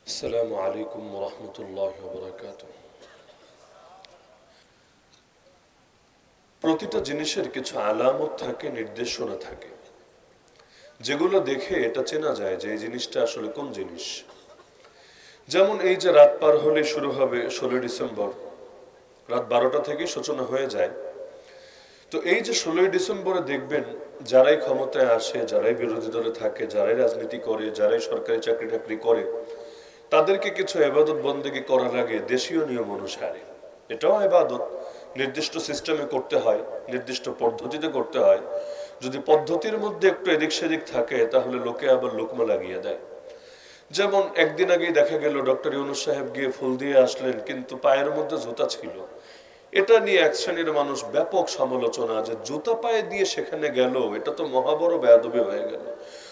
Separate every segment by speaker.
Speaker 1: আসসালামু আলাইকুম ওয়া রাহমাতুল্লাহি ওয়া বারাকাতুহু। প্রতিটা জিনিসের কিছু আলামত থাকে, নির্দেশনা থাকে, যেগুলো দেখে এটা চেনা যায় যে এই জিনিসটা আসলে কোন জিনিস। যেমন এই যে রাত পার হলে শুরু হবে 16 ডিসেম্বর, রাত 12টা থেকে সূচনা হয়ে যায়। তো এই যে 16 ডিসেম্বরে দেখবেন যারাই ক্ষমতায় আসে, যারাই বিরোধী দলে থাকে, যারাই রাজনীতি করে, যারাই সরকারি চাকরি টাকরি করে, তাদেরকে কিছু ইবাদত বন্দেগী করা লাগে দেশীয় নিয়ম অনুসারে। এটাও ইবাদত, নির্দিষ্ট সিস্টেমে করতে হয়, নির্দিষ্ট পদ্ধতিতে করতে হয়। যদি পদ্ধতির মধ্যে একটু এদিক সেদিক থাকে তাহলে লোকে আবার লোকমা লাগিয়ে দেয়। যেমন একদিন আগেই দেখা গেল ডক্টর ইউনূস সাহেব গিয়ে ফুল দিয়ে আসলেন, কিন্তু পায়ের মধ্যে জুতা ছিল। এটা নিয়ে এক শ্রেণীর মানুষ ব্যাপক সমালোচনা, যে জুতা পায়ে দিয়ে সেখানে গেল, এটা তো মহাবড় বেয়াদবি হয়ে গেল।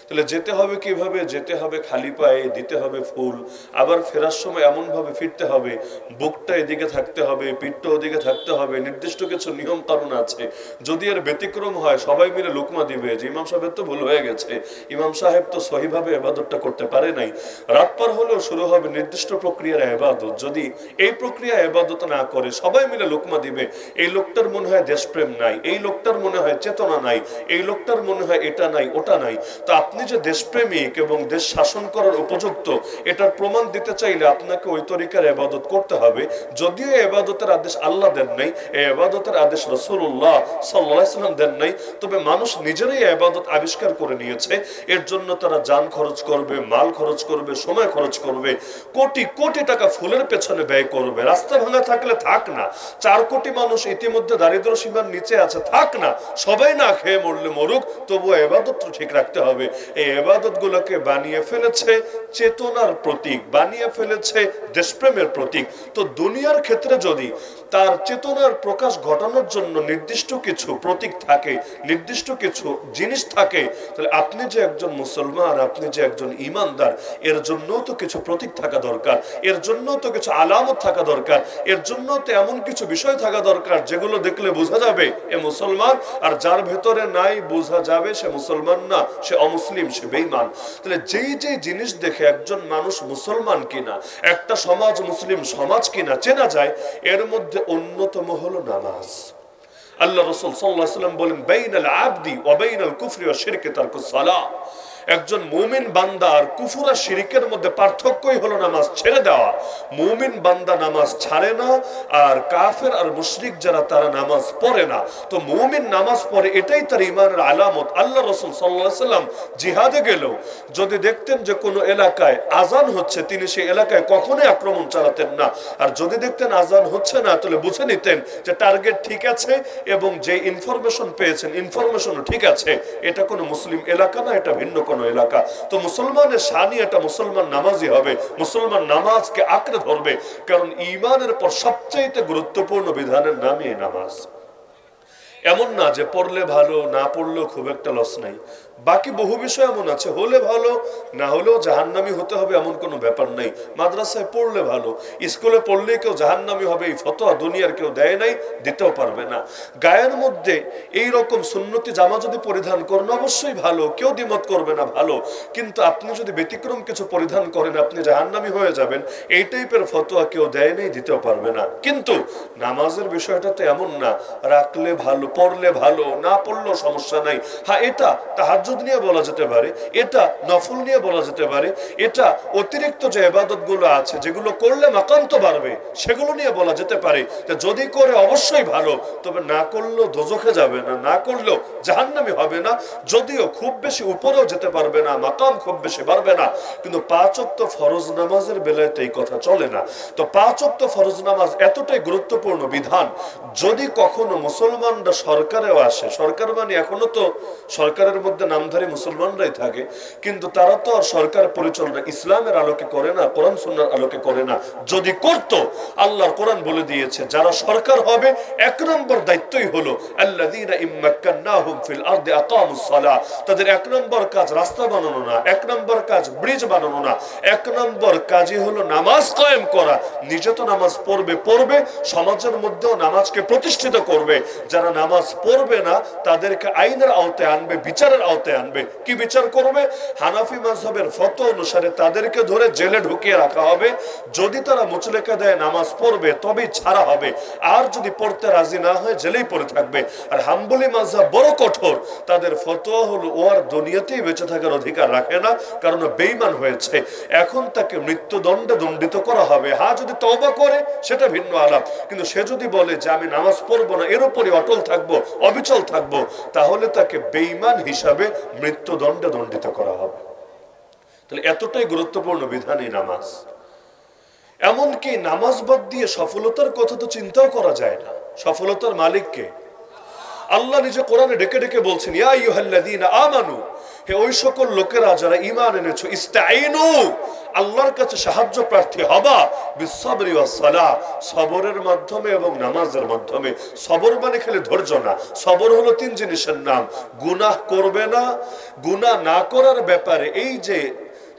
Speaker 1: তাহলে যেতে হবে কিভাবে? যেতে হবে খালি পায়ে, দিতে হবে ফুল, আবার ফেরার সময় এমন ভাবে ফিরতে হবে বুকটা এদিকে থাকতে হবে, পিঠটা ওদিকে থাকতে হবে, নির্দিষ্ট কিছু নিয়ম কানুন আছে। যদি এর ব্যতিক্রম হয় সবাই মিলে লুকমা দিবে যে ইমাম সাহেবের তো ভুল হয়ে গেছে, ইমাম সাহেব তো সহিভাবে ইবাদতটা করতে পারে নাই। রাত পার হলেও শুরু হবে নির্দিষ্ট প্রক্রিয়ার ইবাদত। যদি এই প্রক্রিয়া ইবাদত না করে সবাই মিলে লুকমা দিবে, এই লোকটার মনে হয় দেশপ্রেম নাই, এই লোকটার মনে হয় চেতনা নাই, এই লোকটার মনে হয় এটা নাই ওটা নাই। তো আপনি যে দেশপ্রেমিক এবং দেশ শাসন করার উপযুক্ত, এটার প্রমাণ দিতে চাইলে আপনাকে ওই তরিকার ইবাদত করতে হবে। যদিও ইবাদতের আদেশ আল্লাহ দেন নাই, এই ইবাদতের আদেশ রাসূলুল্লাহ সাল্লাল্লাহু আলাইহি ওয়াসাল্লাম দেন নাই, তবে মানুষ নিজেরাই ইবাদত আবিষ্কার করে নিয়েছে। এর জন্য তারা জান খরচ করবে, মাল খরচ করবে, সময় খরচ করবে, কোটি কোটি টাকা ফুলের পেছনে ব্যয় করবে। রাস্তা ভাঙা থাকলে থাক না, 4 কোটি মানুষ ইতিমধ্যে দারিদ্র সীমার নিচে আছে, থাক না, সবাই না খেয়ে মরলে মরুক, তবুও ইবাদত তো ঠিক রাখতে হবে। এই ইবাদত গুলোকে বানিয়ে ফেলেছে চেতনার প্রতীক, বানিয়ে ফেলেছে দেশপ্রেমের প্রতীক। তো দুনিয়ার ক্ষেত্রে যদি তার চেতনার প্রকাশ ঘটানোর জন্য নির্দিষ্ট কিছু প্রতীক থাকে, নির্দিষ্ট কিছু জিনিস থাকে, তাহলে আপনি যে একজন মুসলমান, আপনি যে একজন ইমানদার, এর জন্য তো কিছু প্রতীক থাকা দরকার, এর জন্য তো কিছু আলামত থাকা দরকার, এর জন্য তো এমন কিছু বিষয় থাকা দরকার যেগুলো দেখলে বোঝা যাবে এ মুসলমান, আর যার ভেতরে নাই বোঝা যাবে সে মুসলমান না, সে অমুসলিম, সে বেঈমান। তাহলে যেই যেই জিনিস দেখে একজন মানুষ মুসলমান কিনা, একটা সমাজ মুসলিম সমাজ কিনা চেনা যায়, এর মধ্যে অন্যতম হলো নামাজ। আল্লাহ রাসূল সাল্লাল্লাহু আলাইহি ওয়াসাল্লাম বলেন, বাইনাল আবদি ওয়া বাইনাল কুফরি ওয়া শিরকি তারকুস সালাহ। একজন মুমিন বান্দা আর কুফর আর শিরকের মধ্যে পার্থক্যই হলো নামাজ ছেড়ে দেওয়া। মুমিন বান্দা নামাজ ছাড়ে না, আর কাফের আর মুশরিক যারা তারা নামাজ পড়ে না। তো মুমিন নামাজ পড়ে, এটাই তার ঈমানের আলামত। আল্লাহ রাসূল সাল্লাল্লাহু আলাইহি ওয়াসাল্লাম জিহাদে গেল, যদি দেখতেন যে কোনো এলাকায় আজান হচ্ছে, তিনি সেই এলাকায় কখনোই আক্রমণ চালাতেন না। আর যদি দেখতেন আজান হচ্ছে না, তাহলে বুঝে নিতেন যে টার্গেট ঠিক আছে এবং যে ইনফরমেশন পেয়েছেন ইনফরমেশনও ঠিক আছে, এটা কোনো মুসলিম এলাকা না, এটা ভিন্ন কোনো এলাকা। তো মুসলমানের শানি, এটা মুসলমান নামাজি হবে, মুসলমান নামাজকে আঁকড়ে ধরবে, কারণ ঈমানের পর সবচেয়ে গুরুত্বপূর্ণ বিধানের নামই নামাজ। এমন না যে পড়লে ভালো, না পড়লেও খুব একটা লস নাই। বাকি বহু বিষয় এমন আছে, হলে ভালো, না হলেও জাহান্নামী হতে হবে এমন কোনো ব্যাপার নাই। মাদ্রাসায় পড়লে ভালো, স্কুলে পড়লেই কেউ জাহান্নামী হবে এই ফতোয়া দুনিয়ার কেউ দেয় নাই, দিতেও পারবে না। গায়ের মধ্যে এই রকম সুন্নতি জামা যদি পরিধান করেন অবশ্যই ভালো, কেউ দ্বিমত করবে না, ভালো। কিন্তু আপনি যদি ব্যতিক্রম কিছু পরিধান করেন আপনি জাহান্নামী হয়ে যাবেন, এই টাইপের ফতোয়া কেউ দেয় নাই, দিতেও পারবে না। কিন্তু নামাজের বিষয়টা তো এমন না, রাখলে ভালো, পড়লে ভালো, না পড়লেও সমস্যা নাই। হ্যাঁ, এটা তাহাজ্জুদ নিয়ে বলা যেতে পারে, এটা নফল নিয়ে বলা যেতে পারে, এটা অতিরিক্ত যে ইবাদত গুলো আছে যেগুলো করলে মাকাম তো বাড়বে সেগুলো নিয়ে বলা যেতে পারে। যদি করে অবশ্যই ভালো, তবে না করলেও দোজখে যাবে না, না করলেও জাহান্নামী হবে না। যদিও খুব বেশি উপরেও যেতে পারবে না, মাকাম খুব বেশি বাড়বে না। কিন্তু 5 ওয়াক্ত ফরজ নামাজের বেলায় তো এই কথা চলে না। তো 5 ওয়াক্ত ফরজ নামাজ এতটাই গুরুত্বপূর্ণ বিধান, যদি কখনো মুসলমানরা সরকারেও আসে, সরকার মানে এখনো তো সরকারের মধ্যে নামধারী মুসলমানরাই থাকে, কিন্তু তারা তো আর সরকার পরিচালনা ইসলামের আলোকে করে না, কোরআন সুন্নাহর আলোকে করে না। যদি করত, আল্লাহর কোরআন বলে দিয়েছে যারা সরকার হবে 1 নম্বর দায়িত্বই হলো আল্লাযীনা ইম্মাক্কান্নাহুম ফিল আরদি আকামুস সালাহ। তাদের 1 নম্বর কাজ রাস্তা বানানো না, 1 নম্বর কাজ ব্রিজ বানানো না, 1 নম্বর কাজই হলো নামাজ কায়েম করা। নিজে তো নামাজ পড়বে, সমাজের মধ্যেও নামাজকে প্রতিষ্ঠিত করবে। যারা নামাজ পড়বে না তাদেরকে আইনের আওতায় আনবে, বিচারের আওতায় আদালতে আনবে। কি বিচার করবে? হানাফি মাযহাবের ফতোয়া অনুসারে তাদেরকে ধরে জেলে ঢুকিয়ে রাখা হবে। যদি তারা মুচলেকা দেয় নামাজ পড়বে তবেই ছাড়া হবে, আর যদি পড়তে রাজি না হয় জেলেই পড়ে থাকবে। আর হাম্বলি মাযহাব বড় কঠোর, তাদের ফতোয়া হলো ও আর দুনিয়াতেই বেঁচে থাকার অধিকার রাখে না, কারণ বেঈমান হয়েছে, এখন তাকে মৃত্যুদণ্ডে দণ্ডিত করা হবে। হ্যাঁ, যদি তওবা করে সেটা ভিন্ন আলাপ, কিন্তু সে যদি বলে যে আমি নামাজ পড়বো না, এর উপরই অটল থাকবো, অবিচল থাকবো, তাহলে তাকে বেঈমান হিসাবে মৃত্যুদণ্ডে দণ্ডিত করা হবে। তাহলে এতটাই গুরুত্বপূর্ণ বিধান এই নামাজ। এমনকি নামাজ বাদ দিয়ে সফলতার কথা তো চিন্তাও করা যায় না। সফলতার মালিককে আল্লাহ নিজে কোরআনে ডেকে ডেকে বলছেন, ইয়া আইয়ুহাল্লাযীনা আমানু, হে ওই সকল লোকেরা যারা ঈমান এনেছো, ইস্তাঈনু, আল্লাহর কাছে সাহায্য প্রার্থী হবা, বিসসাবরি ওয়াস সালাহ, সবরের মাধ্যমে এবং নামাজের মাধ্যমে। সবর মানে খালি ধৈর্য না, সবর হলো তিন জিনিসের নাম। গুনাহ করবে না, গুনাহ না করার ব্যাপারে এই যে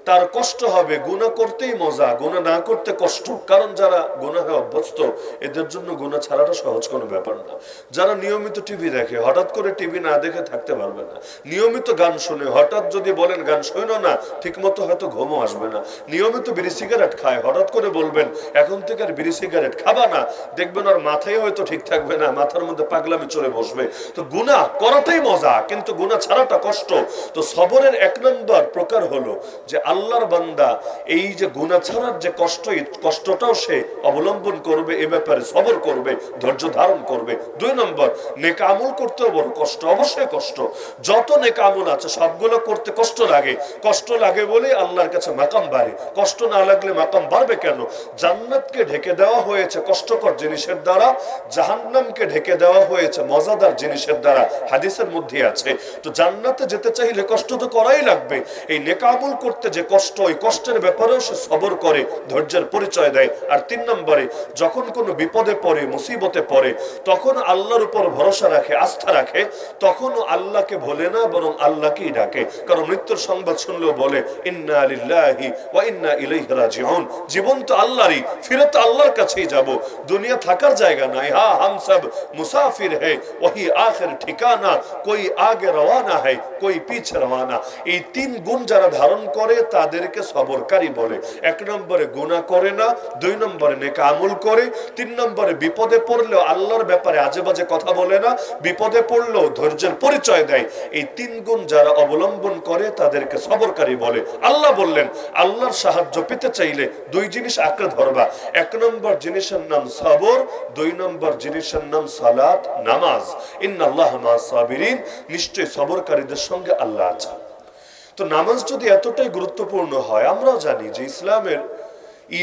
Speaker 1: তার কষ্ট হবে, গুনাহ করতেই মজা, গুনাহ না করতে কষ্ট। কারণ যারা গুনাহে অভ্যস্ত এদের জন্য গুনাহ ছাড়াটা সহজ কোনো ব্যাপার না। যারা নিয়মিত টিভি দেখে, হঠাৎ করে টিভি না দেখে থাকতে পারবে না। নিয়মিত গান শুনে, হঠাৎ যদি বলেন গান শোনো না, ঠিক মতো হয়তো ঘুমও আসবে না। নিয়মিত বিড়ি সিগারেট খায়, হঠাৎ করে বলবেন এখন থেকে আর বিড়ি সিগারেট খাবা না, দেখবেন আর মাথায় হয়তো ঠিক থাকবে না, মাথার মধ্যে পাগলামি চলে বসবে। তো গুনাহ করাটাই মজা, কিন্তু গুনাহ ছাড়াটা কষ্ট। তো সবরের এক নম্বর প্রকার হলো যে আল্লাহর বান্দা এই যে গুনাহ ছাড়ার যে কষ্ট, এই কষ্টটাও সে অবলম্বন করবে, এ ব্যাপারে সবর করবে, ধৈর্য ধারণ করবে। দুই নম্বর, নেক আমল করতেও বড় কষ্ট, অবশ্যই কষ্ট। যত নেক আমল আছে সবগুলো করতে কষ্ট লাগে। কষ্ট লাগে বলে আল্লাহর কাছে মাকাম বাড়ে, কষ্ট না লাগলে মাকাম বাড়বে কেন? জান্নাতকে ঢেকে দেওয়া হয়েছে কষ্টকর জিনিসের দ্বারা, জাহান্নামকে ঢেকে দেওয়া হয়েছে মজাদার জিনিসের দ্বারা, হাদিসের মধ্যে আছে। তো জান্নাতে যেতে চাইলে কষ্ট তো করাই লাগবে। এই নেক আমল করতে যে কষ্ট, ওই কষ্টের ব্যাপারেও সে সবর করে, ধৈর্যের পরিচয় দেয়। আর তিন নম্বরে, যখন কোনো বিপদে পড়ে, মুসিবতে পড়ে, তখন আল্লাহর উপর ভরসা রাখে, আস্থা রাখে, তখনও আল্লাহকে ভোলে না, বরং আল্লাহকেই ডাকে। কারণ মৃত্যুর সংবাদ শুনলেও বলে ইন্না লিল্লাহি ওয়া ইন্না ইলাইহি রাজিউন, জীবন তো আল্লাহরই, ফিরে তো আল্লাহর কাছেই যাব। দুনিয়া থাকার জায়গা নাই। হ্যাঁ, হাম সব মুসাফির है, वही आखिर ठिकाना, कोई आगे रवाना है, कोई पीछे रवाना। এই তিন গুণ যারা ধারণ করে তাদেরকে সবরকারী বলে। এক নম্বরে গুনাহ করে না, দুই নম্বরে নেক আমল করে, তিন নম্বরে বিপদে পড়লেও আল্লাহর ব্যাপারে আজে বাজে কথা বলে না, বিপদে পড়লেও ধৈর্যের পরিচয় দেয়। এই তিন গুণ যারা অবলম্বন করে তাদেরকে সবরকারী বলে। আল্লাহ বললেন, আল্লাহর সাহায্য পেতে চাইলে দুই জিনিস আঁকড়ে ধরবা। এক নম্বর জিনিসের নাম সবর, দুই নম্বর জিনিসের নাম সালাত, নামাজ। ইন্নাল্লাহা মা'আস সাবিরিন, নিশ্চয়ই সবরকারীদের সঙ্গে আল্লাহ আছে। তো নামাজ যদি এতটাই গুরুত্বপূর্ণ হয়, আমরাও জানি যে ইসলামের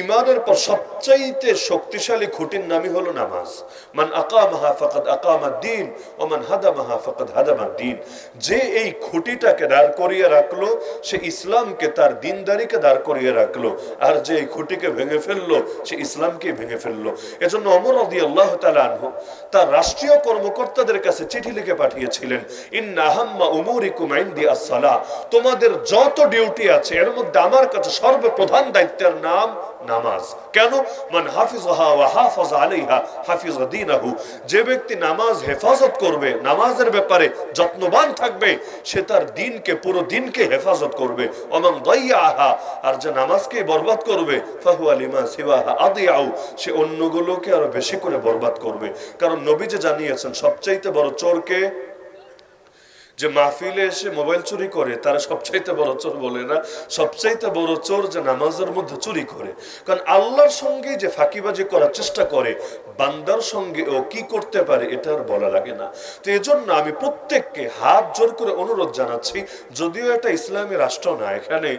Speaker 1: ঈমানের পর সবচাইতে শক্তিশালী খুঁটির নামই হলো নামাজ। মান আকামাহা ফাকাদ আকামাদ-দ্বীন ওয়া মান হাদামাহা ফাকাদ হাদামাদ-দ্বীন। যে এই খুঁটিটাকে দাঁড় করিয়ে রাখলো সে ইসলামকে, তার দ্বীনদারিকে দাঁড় করিয়ে রাখলো, আর যে এই খুঁটিকে ভেঙে ফেললো সে ইসলামকে ভেঙে ফেললো। এজন্য ওমর রাদিয়াল্লাহু তাআলা আনহু তার রাষ্ট্রীয় কর্মকর্তাদের কাছে চিঠি লিখে পাঠিয়েছিলেন, ইন্না আহাম্মা উমুরিকুম ইনদি আস-সালাহ, তোমাদের যত ডিউটি আছে এর মধ্যে আমার কাছে সর্বপ্রধান দায়িত্বের নাম নামাজ। কেন? মান হাফিজাহা ওয়া হাফাযা আলাইহা হাফিযা দীনাহু, যে ব্যক্তি নামাজ হেফাজত করবে, নামাজের ব্যাপারে যত্নবান থাকবে, সে তার দ্বীনকে, পুরো দ্বীনকে হেফাজত করবে। ওয়া মান দাইয়াহা, আর যে নামাজকে বরবাদ করবে, ফাহুয়া লিমা সিওয়াহা আদিয়াউ, সে অন্যগুলোকে আরো বেশি করে বরবাদ করবে। কারণ নবী যে জানিয়েছেন সবচাইতে বড় চোরকে, যে মাহফিলে এসে মোবাইল চুরি করে তারা সবচাইতে বড় চোর বলে না, সবচাইতে বড় চোর যে নামাজের মধ্যে চুরি করে। কারণ আল্লাহর সঙ্গে যে ফাঁকিবাজি করার চেষ্টা করে, বান্দার সঙ্গে ও কি করতে পারে এটা আর বলা লাগে না। তো এজন্য আমি প্রত্যেককে হাত জোর করে অনুরোধ জানাচ্ছি, যদিও এটা ইসলামী রাষ্ট্র না, এখানে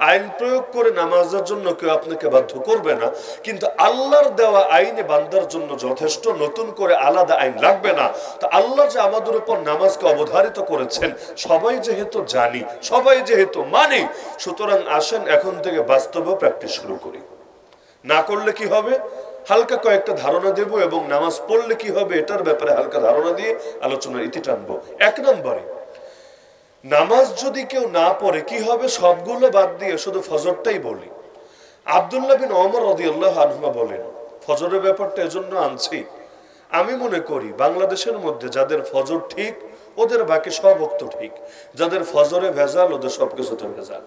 Speaker 1: আইন প্রয়োগ করে নামাজের জন্য কেউ আপনাকে বাধ্য করবে না, কিন্তু আল্লাহর দেওয়া আইনে বান্দার জন্য যথেষ্ট, নতুন করে আলাদা আইন লাগবে না। তো আল্লাহ যে আমাদের উপর নামাজকে অবধারিত করেছে সবাই যেহেতু জানি, সবাই যেহেতু মানি, সুতরাং আসেন এখন থেকে বাস্তবে প্র্যাকটিস শুরু করি। না করলে কি হবে, হালকা কয়েকটা ধারণা দেব, এবং নামাজ পড়লে কি হবে এটার ব্যাপারে হালকা ধারণা দিয়ে আলোচনার ইতি টানবো। এক নম্বরে, নামাজ যদি কেউ না পড়ে কি হবে, সবগুলো বাদ দিয়ে শুধু ফজরটাই বলি। আব্দুল্লাহ বিন ওমর রাদিয়াল্লাহু আনহু বলেন, ফজরের ব্যাপারটা এজন্য আনছি, আমি মনে করি বাংলাদেশের মধ্যে যাদের ফজর ঠিক ওদের বাকি সব ওয়াক্ত ঠিক, যাদের ফজরে ভেজাল ওদের সবকিছুতে ভেজাল।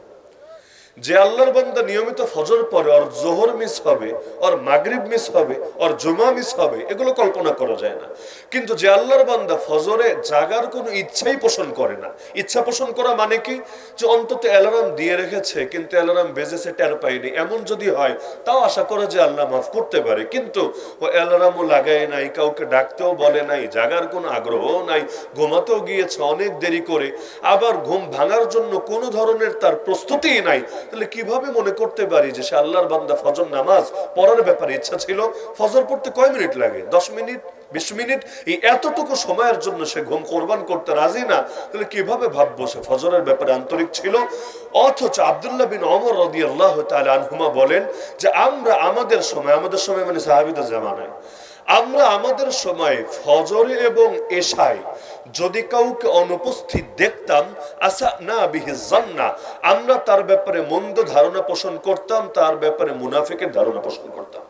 Speaker 1: যে আল্লাহর বান্দা নিয়মিত ফজর পরে ওর জোহর মিস হবে, ওর মাগরিব মিস হবে, ওর জুমা মিস হবে, এগুলো কল্পনা করা যায় না। কিন্তু যে আল্লাহর বান্দা ফজরে জাগার কোনো ইচ্ছাই পোষণ করে না, ইচ্ছা পোষণ করা মানে কি, যে অন্তত অ্যালার্ম দিয়ে রেখেছে কিন্তু অ্যালার্ম বেজেছে টের পাইনি, এমন যদি হয় তাও আশা করে যে আল্লাহ মাফ করতে পারে। কিন্তু ও অ্যালার্মও লাগায় নাই, কাউকে ডাকতেও বলে নাই, জাগার কোনো আগ্রহও নাই, ঘুমাতেও গিয়েছে অনেক দেরি করে, আবার ঘুম ভাঙার জন্য কোনো ধরনের তার প্রস্তুতিই নাই, তাহলে কিভাবে মনে করতে পারি যে সে আল্লাহর বান্দা ফজর নামাজ পড়ার ব্যাপারে ইচ্ছা ছিল? ফজর পড়তে কয় মিনিট লাগে? 10 মিনিট, 20 মিনিট, এই এতটুকু সময়ের জন্য সে ঘুম কোরবান করতে রাজি না, তাহলে কিভাবে ভাববো সে ফজরের ব্যাপারে আন্তরিক ছিল? অথচ আব্দুল্লাহ বিন ওমর রাদিয়াল্লাহু তাআলা আনহুমা বলেন যে আমরা আমাদের সময় মানে সাহাবীদের জামানায়, আমরা আমাদের সময় ফজরে এবং এশায় যদি কাউকে অনুপস্থিত দেখতাম, আসা না বিহি জান্না, আমরা তার ব্যাপারে মন্দ ধারণা পোষণ করতাম, তার ব্যাপারে মুনাফিকের ধারণা পোষণ করতাম।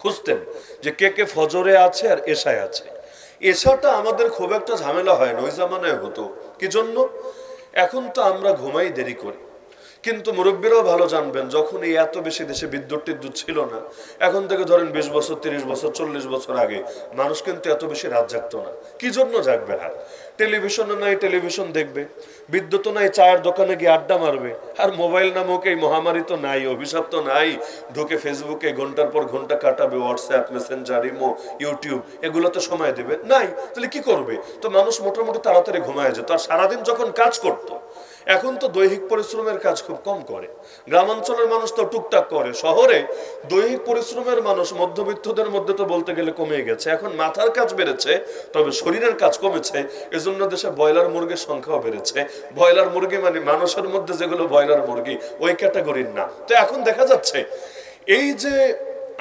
Speaker 1: খুঁজতেন যে কে কে ফজরে আছে আর এশায় আছে। এশাটা আমাদের খুব একটা ঝামেলা হয় না, ওই জামানায় হতো। কি জন্য? এখন তো আমরা ঘুমাই দেরি করি, কিন্তু মুরব্বীরাও ভালো জানবেন, যখন এই এত বেশি দেশে বিদ্যুৎ টিদ্যুৎ ছিল না, এখন থেকে ধরেন 20 বছর 30 বছর 40 বছর আগে মানুষ কিন্তু এত বেশি রাত জাগতো না। কি জন্য জাগবে রাত? টেলিভিশনও নাই, টেলিভিশন দেখবে, বিদ্যুৎও নাই, চায়ের দোকানে গিয়ে আড্ডা মারবে, আর মোবাইল নামক এই মহামারী তো নাই, অভিশাপ তো নাই, ঢুকে ফেসবুকে ঘন্টার পর ঘন্টা কাটাবে, হোয়াটসঅ্যাপ, মেসেঞ্জার, ইমো, ইউটিউব, এগুলোতে সময় দেবে নাই, তাহলে কি করবে? তো মানুষ মোটামুটি তাড়াতাড়ি ঘুমায় যেত, আর সারাদিন যখন কাজ করতো। এখন তো দৈহিক পরিশ্রমের কাজ খুব কম করে, গ্রামাঞ্চলের মানুষ তো টুকটাক করে, শহরে দৈহিক পরিশ্রমের মানুষ মধ্যবিত্তদের মধ্যে তো বলতে গেলে কমে গেছে। এখন মাথার কাজ বেড়েছে, তবে শরীরের কাজ কমেছে। এজন্য দেশে ব্রয়লার মুরগির সংখ্যাও বেড়েছে। ব্রয়লার মুরগি মানে মানুষের মধ্যে যেগুলো ব্রয়লার মুরগি, ওই ক্যাটাগরির না। তো এখন দেখা যাচ্ছে এই যে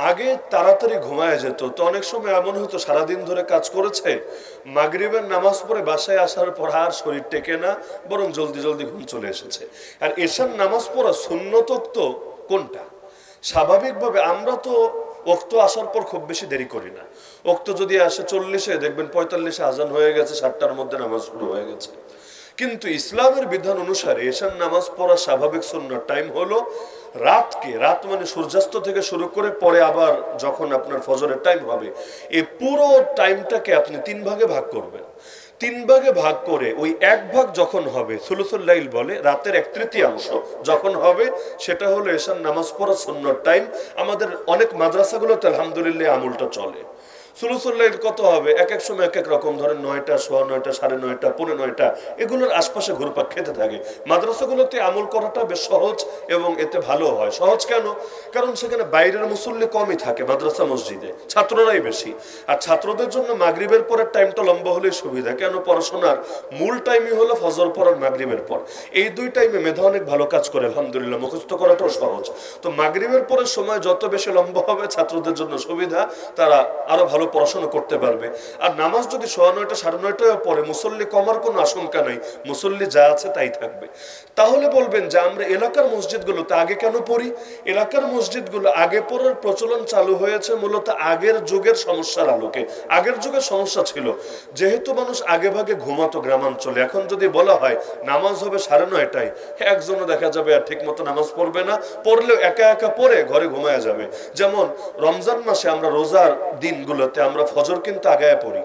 Speaker 1: আগে তাড়াতাড়ি ঘুমায় যেত, তো অনেক সময় এমন হতো সারাদিন ধরে কাজ করেছে, মাগরিবের নামাজ পড়ে বাসায় আসার পর আর শরীর টেকে না, বরং জলদি জলদি ঘুম চলে এসেছে। আর এশার নামাজ পড়া সুন্নত তো কোনটা? স্বাভাবিকভাবে আমরা তো ওক্ত আসার পর খুব বেশি দেরি করি না। ওক্ত যদি আসে 40-এ, দেখবেন 45-এ আজান হয়ে গেছে, 7টার মধ্যে নামাজ শুরু হয়ে গেছে। কিন্তু ইসলামের বিধান অনুসারে এশার নামাজ পড়া স্বাভাবিক সুন্নাত টাইম হলো রাতকে, রাত মানে সূর্যাস্ত থেকে শুরু করে পরে আবার যখন আপনার ফজরের টাইম হবে, এই পুরো টাইমটাকে আপনি 3 ভাগে ভাগ করবেন। 3 ভাগে ভাগ করে ওই 1 ভাগ যখন হবে, সুলুসুল লাইল বলে, রাতের 1/3 যখন হবে, সেটা হলো এশার নামাজ পড়া সুন্নাত টাইম। আমাদের অনেক মাদ্রাসাগুলোতে আলহামদুলিল্লাহ আমলটা চলে। সুলুসুল লাইল কত হবে? এক এক সময় এক এক রকম, ধরেন 9টা, 9:15, 9:30, 9:45, এগুলোর আশপাশে ঘুরপাক খেতে থাকে। মাদ্রাসাগুলোতে আমল করাটা বেশ সহজ এবং এতে ভালো হয়। সহজ কেন? কারণ সেখানে বাইরের মুসল্লি কমই থাকে, মাদ্রাসা মসজিদে ছাত্ররাই বেশি। আর ছাত্রদের জন্য মাগরিবের পরের টাইমটা লম্বা হলেই সুবিধা। কেন? পড়াশোনার মূল টাইমই হলো ফজর পর আর মাগরিবের পর। এই 2 টাইমে মেধা অনেক ভালো কাজ করে আলহামদুলিল্লাহ, মুখস্থ করাটাও সহজ। তো মাগরিবের পরের সময় যত বেশি লম্বা হবে ছাত্রদের জন্য সুবিধা, তারা আরো ভালো পড়াশোনা করতে পারবে। আর নামাজ যদি 9:30, 9:30 পরে মুসল্লি কমার কোনো আশঙ্কা নাই, মুসল্লি যা আছে তাই থাকবে। তাহলে বলবেন যে আমরা এলাকার মসজিদগুলোতে আগে কেন পড়ি? এলাকার মসজিদগুলো আগে পড়ার প্রচলন চালু হয়েছে মূলত আগের যুগের সমস্যার আলোকে। আগের যুগের সমস্যা ছিল যেহেতু মানুষ আগে ভাগে ঘুমাতো গ্রামাঞ্চলে, এখন যদি বলা হয় নামাজ হবে 9:30, একজনও দেখা যাবে আর ঠিক মতো নামাজ পড়বে না, পড়লেও একা একা পড়ে ঘরে ঘুমায়া যাবে। যেমন রমজান মাসে আমরা রোজার দিনগুলোতে আমরা ফজর কিন্তু আগায় পড়ি,